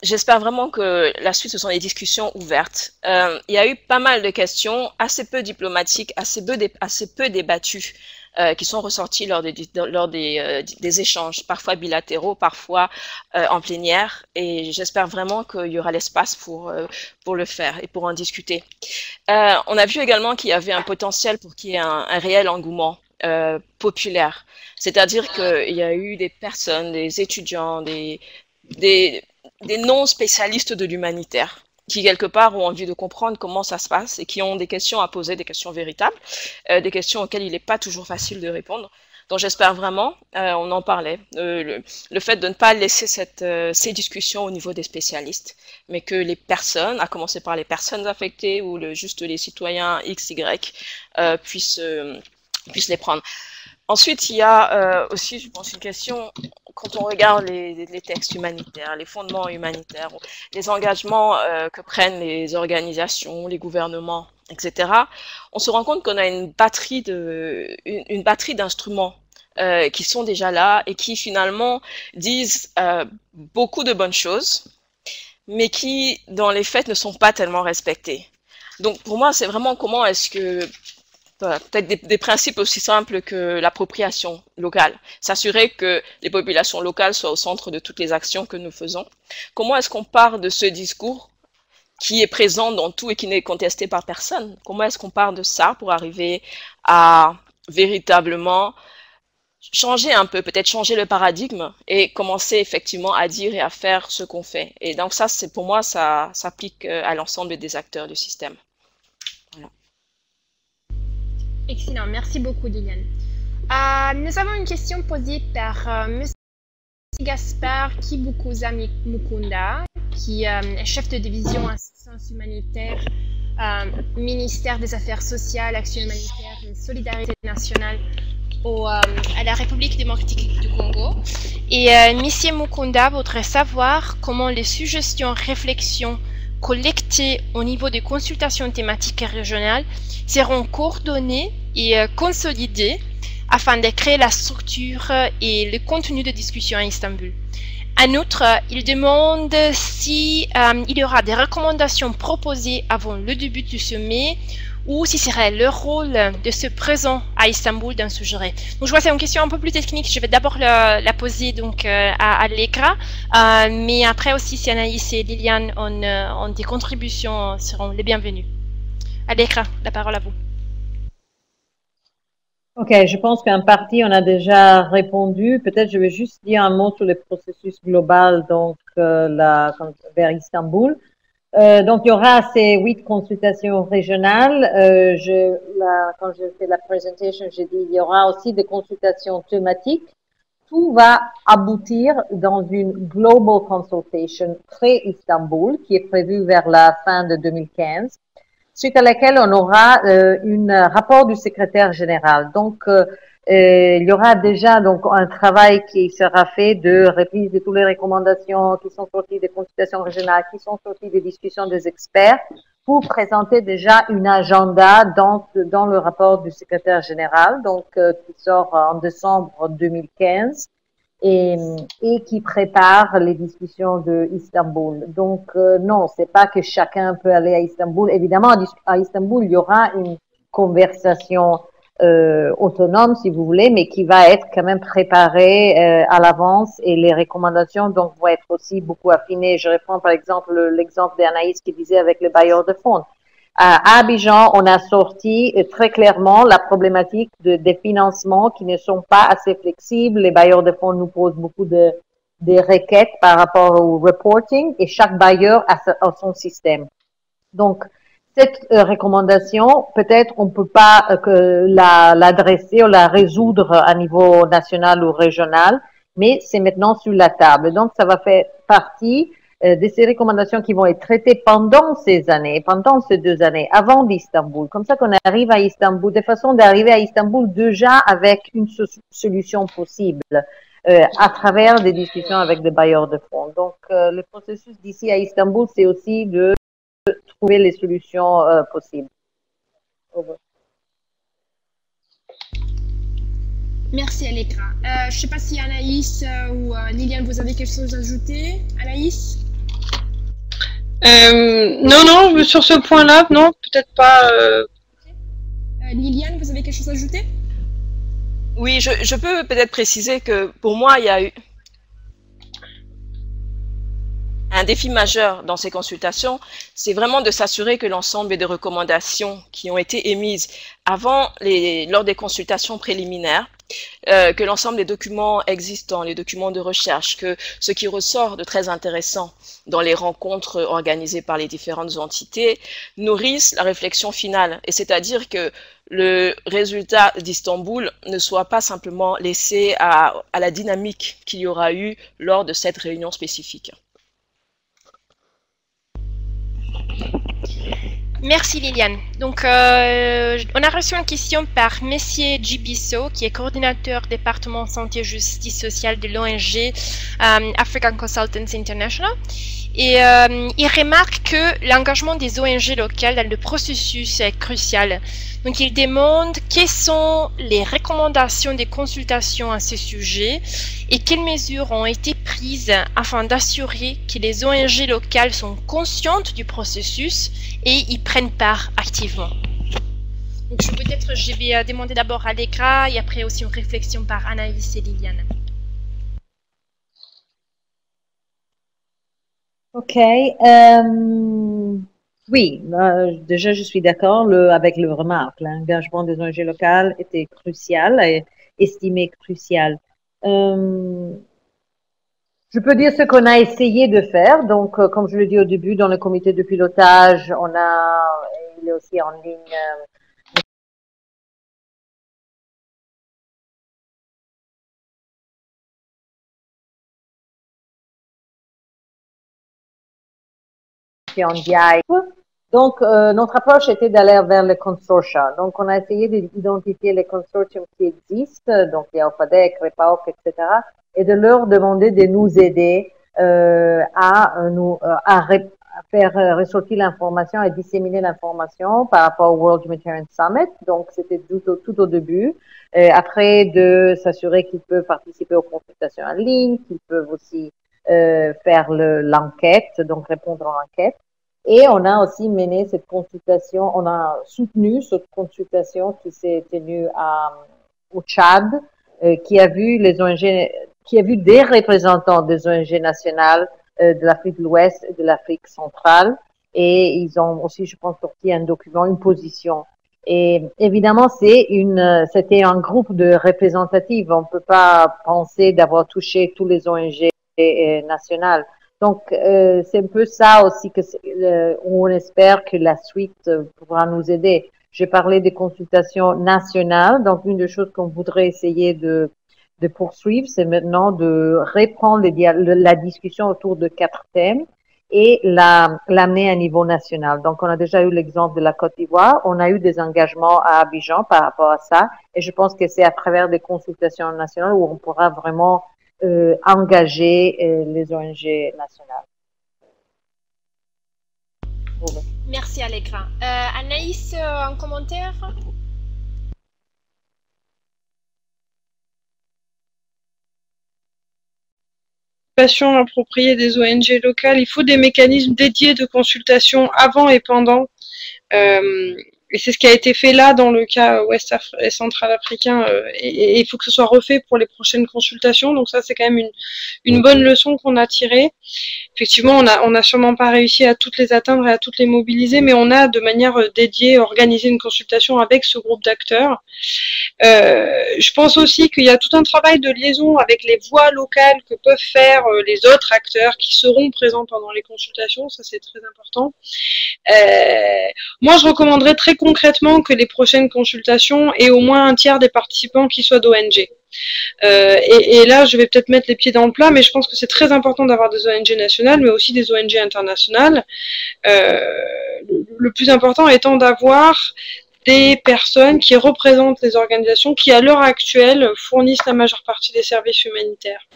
j'espère vraiment que la suite, ce sont des discussions ouvertes. Il y a eu pas mal de questions, assez peu diplomatiques, assez peu débattues, qui sont ressorties lors des échanges, parfois bilatéraux, parfois en plénière. Et j'espère vraiment qu'il y aura l'espace pour le faire et pour en discuter. On a vu également qu'il y avait un potentiel pour qu'il y ait un réel engouement populaire. C'est-à-dire qu'il y a eu des personnes, des étudiants, des non-spécialistes de l'humanitaire qui, quelque part, ont envie de comprendre comment ça se passe et qui ont des questions à poser, des questions véritables, des questions auxquelles il n'est pas toujours facile de répondre. Donc j'espère vraiment, on en parlait, le fait de ne pas laisser ces discussions au niveau des spécialistes, mais que les personnes, à commencer par les personnes affectées ou juste les citoyens X, Y, puissent les prendre. Ensuite, il y a aussi, je pense, une question, quand on regarde les textes humanitaires, les fondements humanitaires, les engagements que prennent les organisations, les gouvernements, etc., on se rend compte qu'on a une batterie d'instruments qui sont déjà là et qui finalement disent beaucoup de bonnes choses, mais qui, dans les faits, ne sont pas tellement respectés. Donc, pour moi, c'est vraiment comment est-ce que peut-être des principes aussi simples que l'appropriation locale, s'assurer que les populations locales soient au centre de toutes les actions que nous faisons. Comment est-ce qu'on part de ce discours qui est présent dans tout et qui n'est contesté par personne. Comment est-ce qu'on part de ça pour arriver à véritablement changer un peu, peut-être changer le paradigme et commencer effectivement à dire et à faire ce qu'on fait. Et donc ça, c'est pour moi, ça s'applique à l'ensemble des acteurs du système. Voilà. Excellent, merci beaucoup Liliane. Nous avons une question posée par Monsieur Gaspard Kibukuza Mukunda, qui est chef de division assistance humanitaire, ministère des Affaires sociales, Action humanitaire et solidarité nationale à la République démocratique du Congo. Et Monsieur Mukunda voudrait savoir comment les suggestions, réflexions collectées au niveau des consultations thématiques et régionales seront coordonnées et consolidées afin de créer la structure et le contenu de discussion à Istanbul. En outre, il demande si il y aura des recommandations proposées avant le début du sommet ou si serait le rôle de ce présent à Istanbul dans ce jury. Donc je vois que c'est une question un peu plus technique. Je vais d'abord la poser donc à l'écran, mais après aussi si Anaïs et Liliane ont des contributions seront les bienvenues. À l'écran, la parole à vous. Ok, je pense qu'en partie, on a déjà répondu. Peut-être je vais juste dire un mot sur le processus global donc, vers Istanbul. Donc, il y aura ces 8 consultations régionales. Quand je fais la présentation, j'ai dit il y aura aussi des consultations thématiques. Tout va aboutir dans une Global Consultation pré-Istanbul qui est prévue vers la fin de 2015. Suite à laquelle on aura un rapport du secrétaire général. Donc, il y aura déjà donc un travail qui sera fait de reprise de toutes les recommandations qui sont sorties des consultations régionales, qui sont sorties des discussions des experts, pour présenter déjà une agenda dans le rapport du secrétaire général, donc qui sort en décembre 2015. Et qui prépare les discussions de Istanbul. Donc, non, c'est pas que chacun peut aller à Istanbul. Évidemment, à Istanbul, il y aura une conversation autonome, si vous voulez, mais qui va être quand même préparée à l'avance et les recommandations donc vont être aussi beaucoup affinées. Je reprends par exemple l'exemple d'Anaïs qui disait avec le bailleur de fonds. À Abidjan, on a sorti très clairement la problématique des financements qui ne sont pas assez flexibles. Les bailleurs de fonds nous posent beaucoup de requêtes par rapport au reporting et chaque bailleur a son système. Donc, cette recommandation, peut-être on peut pas l'adresser ou la résoudre à niveau national ou régional, mais c'est maintenant sur la table. Donc, ça va faire partie de ces recommandations qui vont être traitées pendant ces années, pendant ces 2 années, avant d'Istanbul. Comme ça qu'on arrive à Istanbul, de façon d'arriver à Istanbul déjà avec une solution possible à travers des discussions avec des bailleurs de fonds. Donc, le processus d'ici à Istanbul, c'est aussi de trouver les solutions possibles. Over. Merci Alekra. Je ne sais pas si Anaïs ou Liliane, vous avez quelque chose à ajouter. Anaïs? Non, sur ce point-là, non, peut-être pas. Liliane, vous avez quelque chose à ajouter? Oui, je peux peut-être préciser que pour moi, il y a eu un défi majeur dans ces consultations, c'est vraiment de s'assurer que l'ensemble des recommandations qui ont été émises lors des consultations préliminaires, que l'ensemble des documents existants, les documents de recherche, que ce qui ressort de très intéressant dans les rencontres organisées par les différentes entités nourrissent la réflexion finale. Et c'est-à-dire que le résultat d'Istanbul ne soit pas simplement laissé à la dynamique qu'il y aura eu lors de cette réunion spécifique. Merci Liliane. Donc, on a reçu une question par Monsieur Djibiso, qui est coordinateur département santé et justice sociale de l'ONG African Consultants International. Et il remarque que l'engagement des ONG locales dans le processus est crucial. Donc, il demande quelles sont les recommandations des consultations à ce sujet et quelles mesures ont été prises afin d'assurer que les ONG locales sont conscientes du processus et y prennent part activement. Donc, je vais demander d'abord à Alekra et après aussi une réflexion par Anaïs et Liliane. Ok. Oui, déjà je suis d'accord avec le remarque. L'engagement des ONG locales était crucial et estimé crucial. Je peux dire ce qu'on a essayé de faire. Donc, comme je l'ai dit au début, dans le comité de pilotage, il est aussi en ligne. En DI. Donc, notre approche était d'aller vers le consortia. Donc, on a essayé d'identifier les consortiums qui existent, donc il y a OFADEC, REPAOC, etc., et de leur demander de nous aider à faire ressortir l'information et disséminer l'information par rapport au World Humanitarian Summit. Donc, c'était tout au début. Après, de s'assurer qu'ils peuvent participer aux consultations en ligne, qu'ils peuvent aussi faire l'enquête, donc répondre à l'enquête. Et on a aussi mené cette consultation, on a soutenu cette consultation qui s'est tenue au Tchad, qui a vu les ONG, qui a vu des représentants des ONG nationales de l'Afrique de l'Ouest et de l'Afrique centrale. Et ils ont aussi, je pense, sorti un document, une position. Et évidemment, c'était un groupe de représentatifs. On ne peut pas penser d'avoir touché tous les ONG nationales. Donc, c'est un peu ça aussi où on espère que la suite pourra nous aider. J'ai parlé des consultations nationales. Donc, une des choses qu'on voudrait essayer de poursuivre, c'est maintenant de reprendre la discussion autour de 4 thèmes et l'amener à niveau national. Donc, on a déjà eu l'exemple de la Côte d'Ivoire. On a eu des engagements à Abidjan par rapport à ça. Et je pense que c'est à travers des consultations nationales où on pourra vraiment engager les ONG nationales. Merci Allegra. Anaïs, un commentaire? Appropriée des ONG locales, il faut des mécanismes dédiés de consultation avant et pendant. Et c'est ce qui a été fait là dans le cas ouest et central africain, et il faut que ce soit refait pour les prochaines consultations. Donc ça, c'est quand même une bonne leçon qu'on a tirée. Effectivement, on n'a sûrement pas réussi à toutes les atteindre et à toutes les mobiliser, mais on a de manière dédiée organisé une consultation avec ce groupe d'acteurs. Je pense aussi qu'il y a tout un travail de liaison avec les voix locales que peuvent faire les autres acteurs qui seront présents pendant les consultations. Ça, c'est très important. Moi, je recommanderais très concrètement que les prochaines consultations aient au moins un tiers des participants qui soient d'ONG. Et là, je vais peut-être mettre les pieds dans le plat, mais je pense que c'est très important d'avoir des ONG nationales, mais aussi des ONG internationales. Le plus important étant d'avoir des personnes qui représentent les organisations qui, à l'heure actuelle, fournissent la majeure partie des services humanitaires.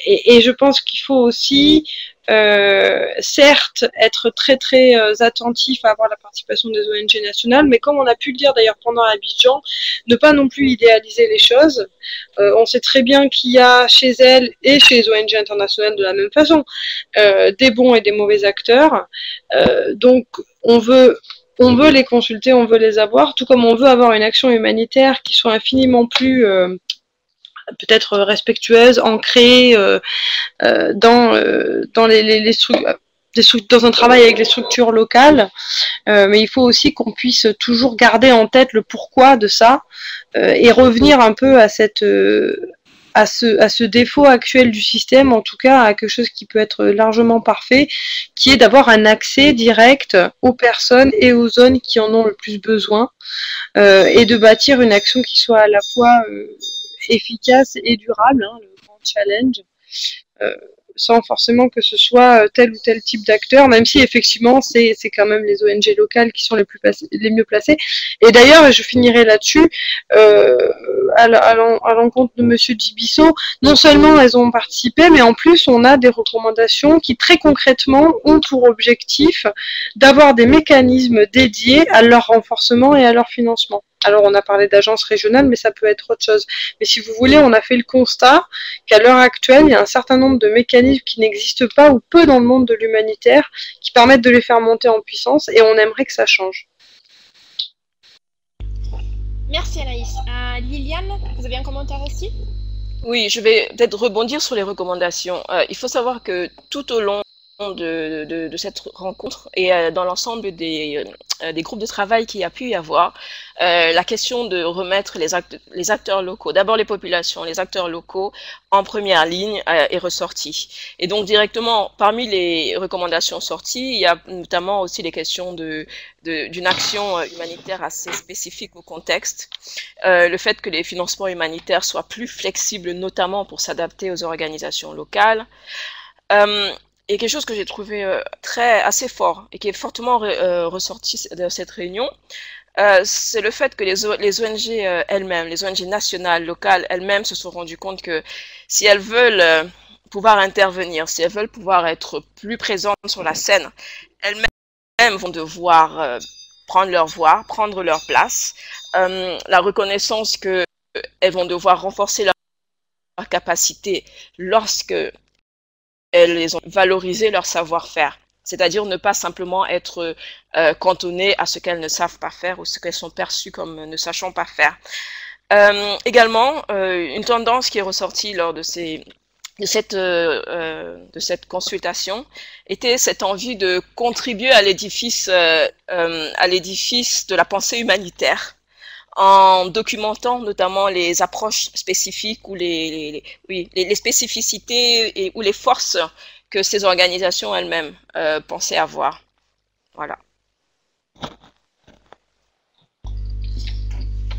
Et je pense qu'il faut aussi, certes, être très très attentif à avoir la participation des ONG nationales, mais comme on a pu le dire d'ailleurs pendant Abidjan, ne pas non plus idéaliser les choses. On sait très bien qu'il y a chez elles et chez les ONG internationales de la même façon des bons et des mauvais acteurs. Donc on veut les consulter, on veut les avoir, tout comme on veut avoir une action humanitaire qui soit infiniment plus peut-être respectueuse, ancrée dans les dans un travail avec les structures locales, mais il faut aussi qu'on puisse toujours garder en tête le pourquoi de ça et revenir un peu à ce défaut actuel du système, en tout cas à quelque chose qui peut être largement parfait, qui est d'avoir un accès direct aux personnes et aux zones qui en ont le plus besoin, et de bâtir une action qui soit à la fois efficace et durable, hein, le grand challenge, sans forcément que ce soit tel ou tel type d'acteur, même si effectivement c'est quand même les ONG locales qui sont les mieux placées. Et d'ailleurs, je finirai là-dessus, à l'encontre de Monsieur Djibiso, non seulement elles ont participé, mais en plus on a des recommandations qui très concrètement ont pour objectif d'avoir des mécanismes dédiés à leur renforcement et à leur financement. Alors, on a parlé d'agences régionales, mais ça peut être autre chose. Mais si vous voulez, on a fait le constat qu'à l'heure actuelle, il y a un certain nombre de mécanismes qui n'existent pas ou peu dans le monde de l'humanitaire, qui permettent de les faire monter en puissance, et on aimerait que ça change. Merci Anaïs. Liliane, vous avez un commentaire aussi? Oui, je vais peut-être rebondir sur les recommandations. Il faut savoir que tout au long de cette rencontre et dans l'ensemble des groupes de travail qu'il y a pu y avoir, la question de remettre les acteurs locaux, d'abord les populations, les acteurs locaux en première ligne est ressortie. Et donc directement, parmi les recommandations sorties, il y a notamment aussi les questions d'une action humanitaire assez spécifique au contexte, le fait que les financements humanitaires soient plus flexibles, notamment pour s'adapter aux organisations locales. Et quelque chose que j'ai trouvé assez fort et qui est fortement ressorti de cette réunion, c'est le fait que les ONG elles-mêmes, les ONG nationales, locales, elles-mêmes se sont rendues compte que si elles veulent pouvoir intervenir, si elles veulent pouvoir être plus présentes sur la scène, elles-mêmes vont devoir prendre leur voix, prendre leur place, la reconnaissance qu'elles vont devoir renforcer leur capacité lorsque elles les ont valorisé leur savoir-faire, c'est-à-dire ne pas simplement être cantonnées à ce qu'elles ne savent pas faire ou ce qu'elles sont perçues comme ne sachant pas faire. Également, une tendance qui est ressortie lors de cette consultation était cette envie de contribuer à l'édifice de la pensée humanitaire, en documentant notamment les approches spécifiques ou les spécificités ou les forces que ces organisations elles-mêmes pensaient avoir. Voilà.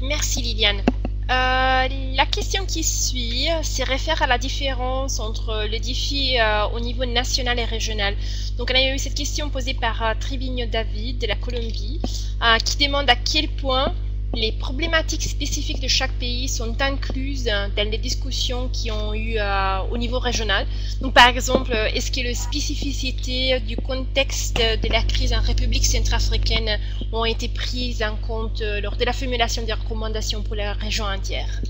Merci Liliane. La question qui suit se réfère à la différence entre le défi au niveau national et régional. Donc on a eu cette question posée par Trivigno David de la Colombie qui demande à quel point les problématiques spécifiques de chaque pays sont incluses dans les discussions qui ont eu au niveau régional. Donc, par exemple, est-ce que les spécificités du contexte de la crise en République centrafricaine ont été prises en compte lors de la formulation des recommandations pour la région entière?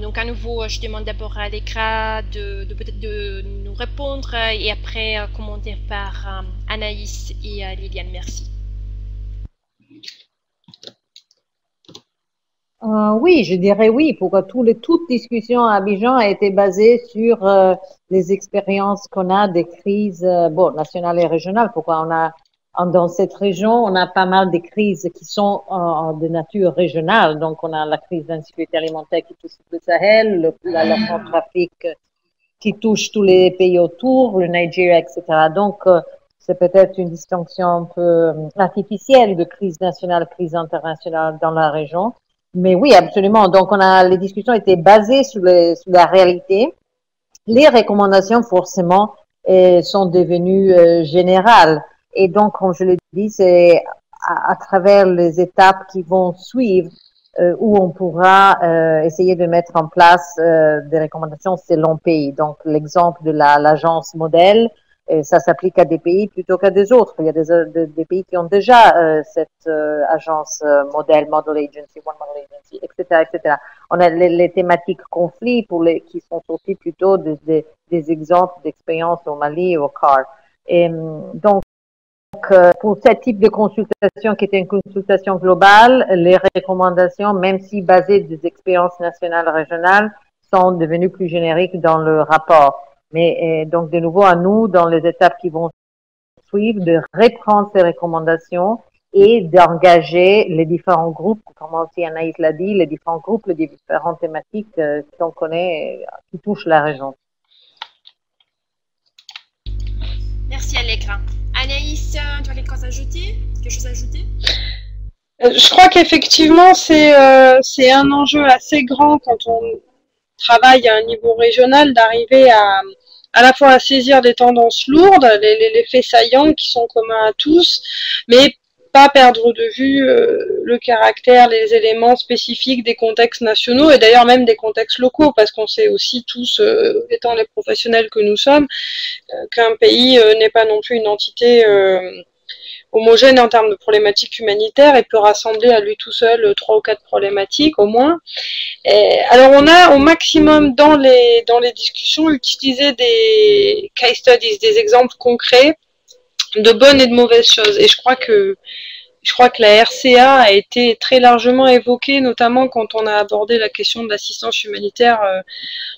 Donc, à nouveau, je demande d'abord à Allegra peut-être de nous répondre et après commenter par Anaïs et Liliane. Merci. Oui, je dirais oui. Pourquoi toute discussion à Abidjan a été basée sur les expériences qu'on a des crises nationales et régionales. Pourquoi dans cette région, on a pas mal de crises qui sont de nature régionale. Donc, on a la crise d'insécurité alimentaire qui touche le Sahel, la Centrafrique qui touche tous les pays autour, le Nigeria, etc. Donc, c'est peut-être une distinction un peu artificielle de crise nationale, crise internationale dans la région. Mais oui, absolument. Donc, les discussions étaient basées sur la réalité. Les recommandations, forcément, sont devenues générales. Et donc, comme je l'ai dit, c'est à travers les étapes qui vont suivre où on pourra essayer de mettre en place des recommandations selon pays. Donc, l'exemple de l'agence modèle, ça s'applique à des pays plutôt qu'à des autres. Il y a des pays qui ont déjà cette agence model agency, one model agency, etc., etc. On a les thématiques conflits qui sont sortis plutôt des exemples d'expériences au Mali et au CAR. Et donc, pour ce type de consultation qui était une consultation globale, les recommandations, même si basées des expériences nationales et régionales, sont devenues plus génériques dans le rapport. Mais donc, de nouveau, à nous, dans les étapes qui vont suivre, de reprendre ces recommandations et d'engager les différents groupes, comme aussi Anaïs l'a dit, les différents groupes, les différentes thématiques qu'on connaît, qui touchent la région. Merci Allegra. Anaïs, tu as quelque chose à ajouter? Je crois qu'effectivement, c'est un enjeu assez grand quand on travaille à un niveau régional d'arriver à la fois à saisir des tendances lourdes, les faits saillants qui sont communs à tous, mais pas perdre de vue le caractère, les éléments spécifiques des contextes nationaux et d'ailleurs même des contextes locaux, parce qu'on sait aussi tous, étant les professionnels que nous sommes, qu'un pays n'est pas non plus une entité homogène en termes de problématiques humanitaires et peut rassembler à lui tout seul 3 ou 4 problématiques au moins. Alors on a au maximum dans les discussions utilisé des case studies, des exemples concrets de bonnes et de mauvaises choses. Et je crois que Je crois que la RCA a été très largement évoquée, notamment quand on a abordé la question de l'assistance humanitaire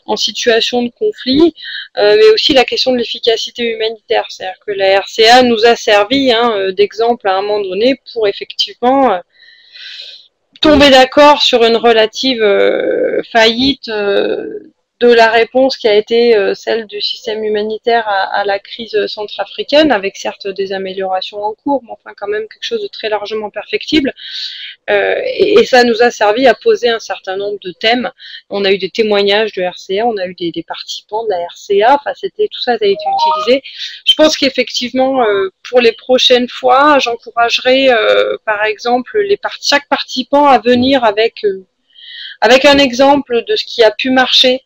en situation de conflit, mais aussi la question de l'efficacité humanitaire. C'est-à-dire que la RCA nous a servi d'exemple à un moment donné pour effectivement tomber d'accord sur une relative faillite de la réponse qui a été celle du système humanitaire à la crise centrafricaine, avec certes des améliorations en cours, mais enfin quand même quelque chose de très largement perfectible. Et ça nous a servi à poser un certain nombre de thèmes. On a eu des témoignages de RCA, on a eu des participants de la RCA, enfin tout ça a été utilisé. Je pense qu'effectivement, pour les prochaines fois, j'encouragerai par exemple chaque participant à venir avec un exemple de ce qui a pu marcher.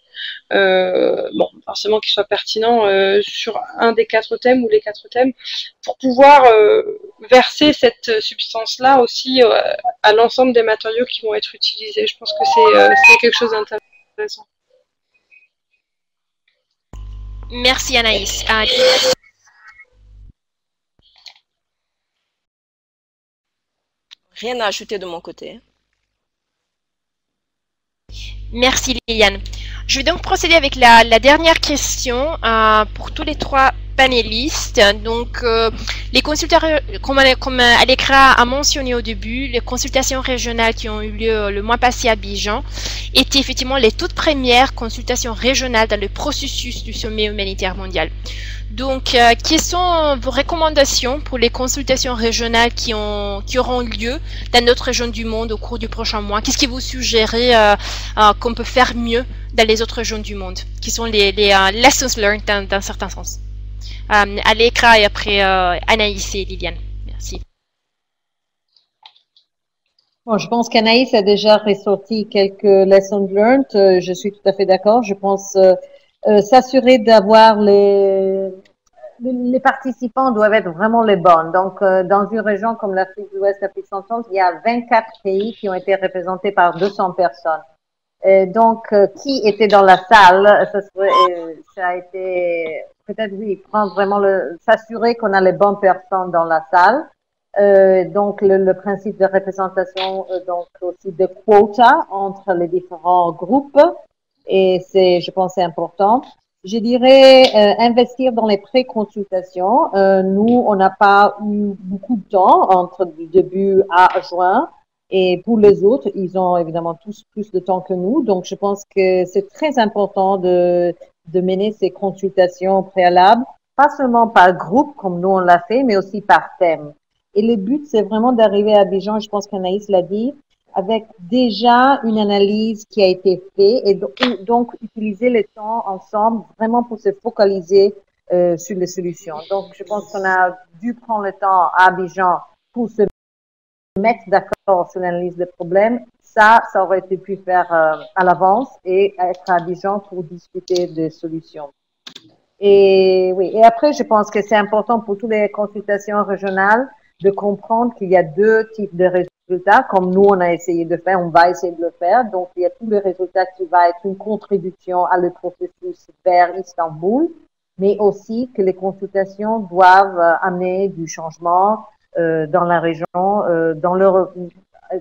Bon, forcément qu'il soit pertinent sur un des 4 thèmes ou les 4 thèmes, pour pouvoir verser cette substance-là aussi à l'ensemble des matériaux qui vont être utilisés. Je pense que c'est quelque chose d'intéressant. Merci Anaïs. Rien à ajouter de mon côté. Merci Liliane. Je vais donc procéder avec la dernière question pour tous les 3 panélistes. Donc, les consultations, comme Allegra a mentionné au début, les consultations régionales qui ont eu lieu le mois passé à Abidjan étaient effectivement les toutes premières consultations régionales dans le processus du sommet humanitaire mondial. Donc, quelles sont vos recommandations pour les consultations régionales qui auront lieu dans notre région du monde au cours du prochain mois? Qu'est-ce que vous suggérez qu'on peut faire mieux dans les autres régions du monde? Qui sont les lessons learned dans certains sens? Allegra et après Anaïs et Liliane. Merci. Bon, je pense qu'Anaïs a déjà ressorti quelques lessons learned. Je suis tout à fait d'accord. Je pense s'assurer d'avoir les participants doivent être vraiment les bons. Donc, dans une région comme l'Afrique de l'Ouest, l'Afrique centrale, il y a 24 pays qui ont été représentés par 200 personnes. Donc, qui était dans la salle, ça a été peut-être oui, prendre vraiment s'assurer qu'on a les bonnes personnes dans la salle. Donc, le principe de représentation, donc aussi de quotas entre les différents groupes. Et je pense, c'est important. Je dirais investir dans les pré-consultations. Nous, on n'a pas eu beaucoup de temps entre du début à juin. Et pour les autres, ils ont évidemment tous plus de temps que nous. Donc, je pense que c'est très important de mener ces consultations préalables, pas seulement par groupe, comme nous on l'a fait, mais aussi par thème. Et le but, c'est vraiment d'arriver à Abidjan, je pense qu'Anaïs l'a dit, avec déjà une analyse qui a été faite et donc utiliser le temps ensemble vraiment pour se focaliser sur les solutions. Donc, je pense qu'on a dû prendre le temps à Abidjan pour se mettre d'accord sur l'analyse des problèmes. Ça aurait été pu faire à l'avance et être à Abidjan pour discuter des solutions. Et oui, et après, je pense que c'est important pour toutes les consultations régionales de comprendre qu'il y a 2 types de résultats, comme nous, on a essayé de faire, on va essayer de le faire. Donc, il y a tous les résultats qui va être une contribution à le processus vers Istanbul, mais aussi que les consultations doivent amener du changement dans la région,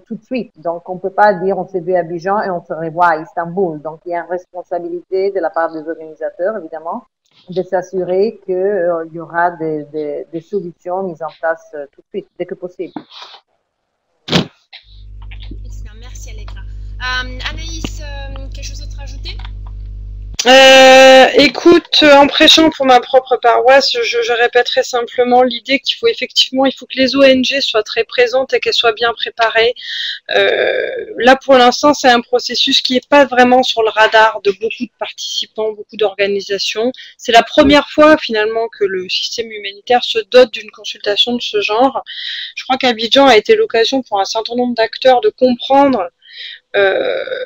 tout de suite. Donc, on ne peut pas dire on s'est vu à Abidjan et on se revoit à Istanbul. Donc, il y a une responsabilité de la part des organisateurs, évidemment, de s'assurer qu'il y aura des solutions mises en place tout de suite, dès que possible. Merci Allegra. Anaïs, quelque chose d'autre à ajouter? Écoute, en prêchant pour ma propre paroisse, je répéterai simplement l'idée qu'il faut que les ONG soient très présentes et qu'elles soient bien préparées. Là, pour l'instant, c'est un processus qui n'est pas vraiment sur le radar de beaucoup de participants, beaucoup d'organisations. C'est la première fois, finalement, que le système humanitaire se dote d'une consultation de ce genre. Je crois qu'Abidjan a été l'occasion pour un certain nombre d'acteurs de comprendre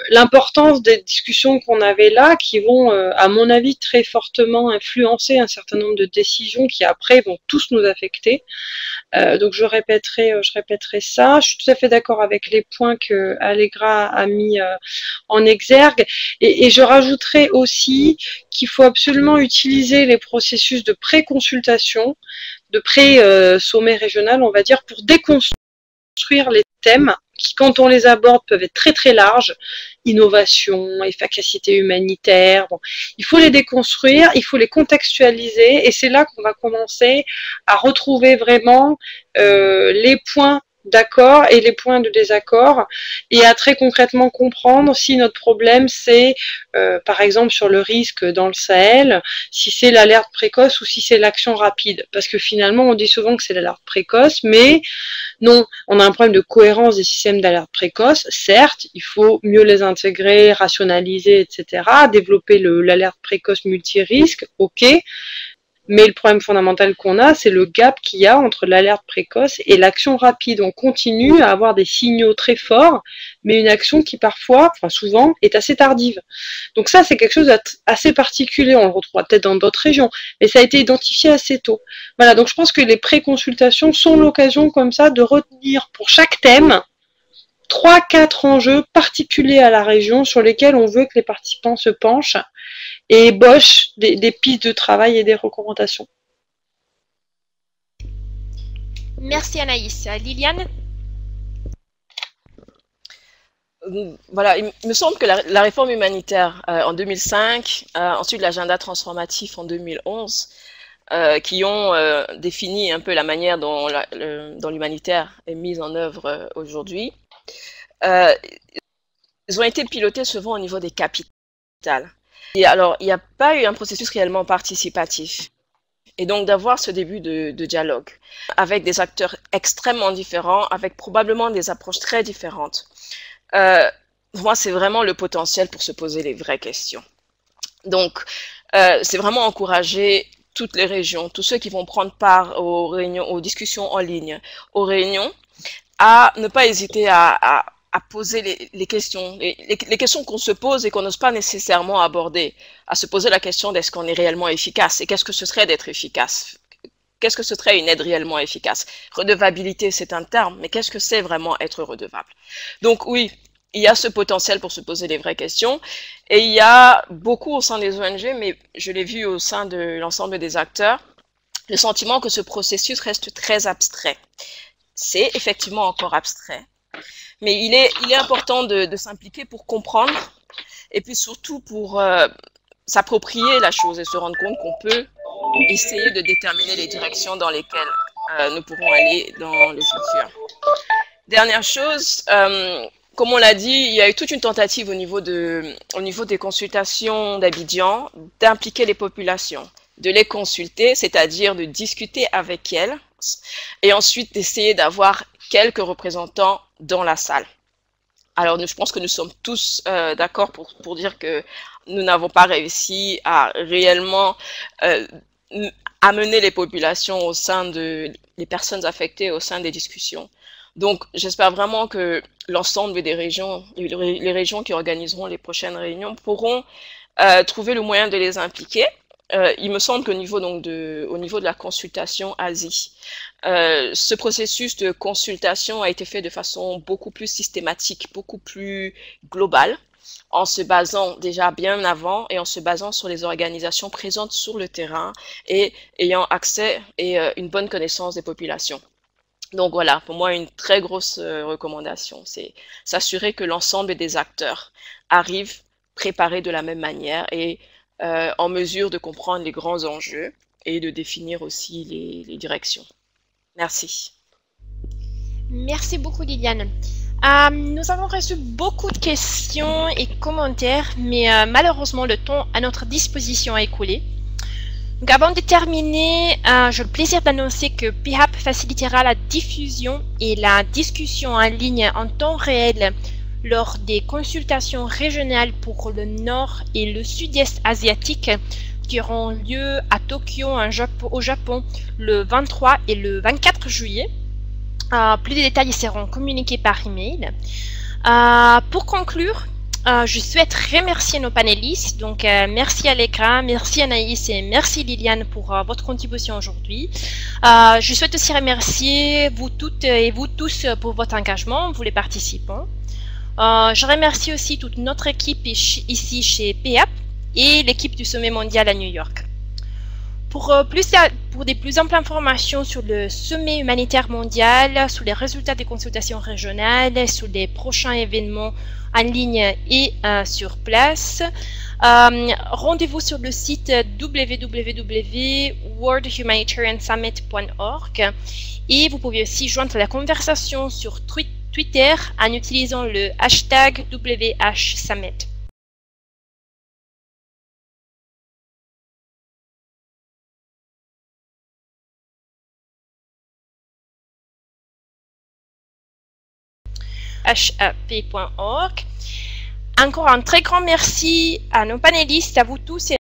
l'importance des discussions qu'on avait là, qui vont, à mon avis, très fortement influencer un certain nombre de décisions qui, après, vont tous nous affecter. Donc, je répéterai ça. Je suis tout à fait d'accord avec les points que Allegra a mis en exergue. Et je rajouterai aussi qu'il faut absolument utiliser les processus de pré-consultation, de pré-sommet régional, on va dire, pour déconstruire déconstruire les thèmes qui, quand on les aborde, peuvent être très très larges. Innovation, efficacité humanitaire. Bon, il faut les déconstruire, il faut les contextualiser, et c'est là qu'on va commencer à retrouver vraiment les points d'accord et les points de désaccord, et à très concrètement comprendre si notre problème c'est par exemple sur le risque dans le Sahel, si c'est l'alerte précoce ou si c'est l'action rapide, parce que finalement on dit souvent que c'est l'alerte précoce, mais non, on a un problème de cohérence des systèmes d'alerte précoce. Certes, il faut mieux les intégrer, rationaliser, etc., développer l'alerte précoce multirisque, ok. Mais le problème fondamental qu'on a, c'est le gap qu'il y a entre l'alerte précoce et l'action rapide. On continue à avoir des signaux très forts, mais une action qui parfois, enfin souvent, est assez tardive. Donc ça, c'est quelque chose d'assez particulier. On le retrouvera peut-être dans d'autres régions, mais ça a été identifié assez tôt. Voilà, donc je pense que les pré-consultations sont l'occasion comme ça de retenir pour chaque thème 3-4 enjeux particuliers à la région sur lesquels on veut que les participants se penchent et ébauchent des pistes de travail et des recommandations. Merci Anaïs. Liliane? Voilà, il me semble que la réforme humanitaire en 2005, ensuite l'agenda transformatif en 2011, qui ont défini un peu la manière dont l'humanitaire est mise en œuvre aujourd'hui, ils ont été pilotés souvent au niveau des capitales. Et alors, il n'y a pas eu un processus réellement participatif. Et donc, d'avoir ce début de dialogue avec des acteurs extrêmement différents, avec probablement des approches très différentes, moi, c'est vraiment le potentiel pour se poser les vraies questions. Donc, c'est vraiment encourager toutes les régions, tous ceux qui vont prendre part aux réunions, aux discussions en ligne, aux réunions, à ne pas hésiter à poser les questions, les questions qu'on se pose et qu'on n'ose pas nécessairement aborder, à se poser la question d'est-ce qu'on est réellement efficace et qu'est-ce que ce serait d'être efficace? Qu'est-ce que ce serait une aide réellement efficace? Redevabilité, c'est un terme, mais qu'est-ce que c'est vraiment être redevable? Donc oui, il y a ce potentiel pour se poser les vraies questions, et il y a beaucoup au sein des ONG, mais je l'ai vu au sein de l'ensemble des acteurs, le sentiment que ce processus reste très abstrait. C'est effectivement encore abstrait, mais il est important de s'impliquer pour comprendre, et puis surtout pour s'approprier la chose et se rendre compte qu'on peut essayer de déterminer les directions dans lesquelles nous pourrons aller dans le futur. Dernière chose, comme on l'a dit, il y a eu toute une tentative au niveau des consultations d'Abidjan d'impliquer les populations, de les consulter, c'est-à-dire de discuter avec elles, et ensuite d'essayer d'avoir quelques représentants dans la salle. Alors, je pense que nous sommes tous d'accord pour dire que nous n'avons pas réussi à réellement amener les populations au sein les personnes affectées au sein des discussions. Donc, j'espère vraiment que l'ensemble des régions, les régions qui organiseront les prochaines réunions pourront trouver le moyen de les impliquer. Il me semble qu'au niveau, au niveau de la consultation Asie, ce processus de consultation a été fait de façon beaucoup plus systématique, beaucoup plus globale, en se basant déjà bien avant et en se basant sur les organisations présentes sur le terrain et ayant accès et une bonne connaissance des populations. Donc voilà, pour moi, une très grosse recommandation, c'est s'assurer que l'ensemble des acteurs arrivent préparés de la même manière et en mesure de comprendre les grands enjeux et de définir aussi les directions. Merci. Merci beaucoup, Liliane. Nous avons reçu beaucoup de questions et commentaires, mais malheureusement, le temps à notre disposition a écoulé. Donc, avant de terminer, j'ai le plaisir d'annoncer que PHAP facilitera la diffusion et la discussion en ligne en temps réel lors des consultations régionales pour le Nord et le Sud-Est asiatique qui auront lieu à Tokyo, au Japon, le 23 et le 24 juillet. Plus de détails seront communiqués par email. Pour conclure, je souhaite remercier nos panélistes. Donc, merci Allegra, merci Anaïs et merci Liliane pour votre contribution aujourd'hui. Je souhaite aussi remercier vous toutes et vous tous pour votre engagement, vous les participants. Je remercie aussi toute notre équipe ici chez PHAP et l'équipe du Sommet mondial à New York. Pour des plus amples informations sur le sommet humanitaire mondial, sur les résultats des consultations régionales, sur les prochains événements en ligne et sur place, rendez-vous sur le site www.worldhumanitariansummit.org et vous pouvez aussi joindre la conversation sur Twitter en utilisant le hashtag WHSummit. HAP.org. Encore un très grand merci à nos panélistes, à vous tous et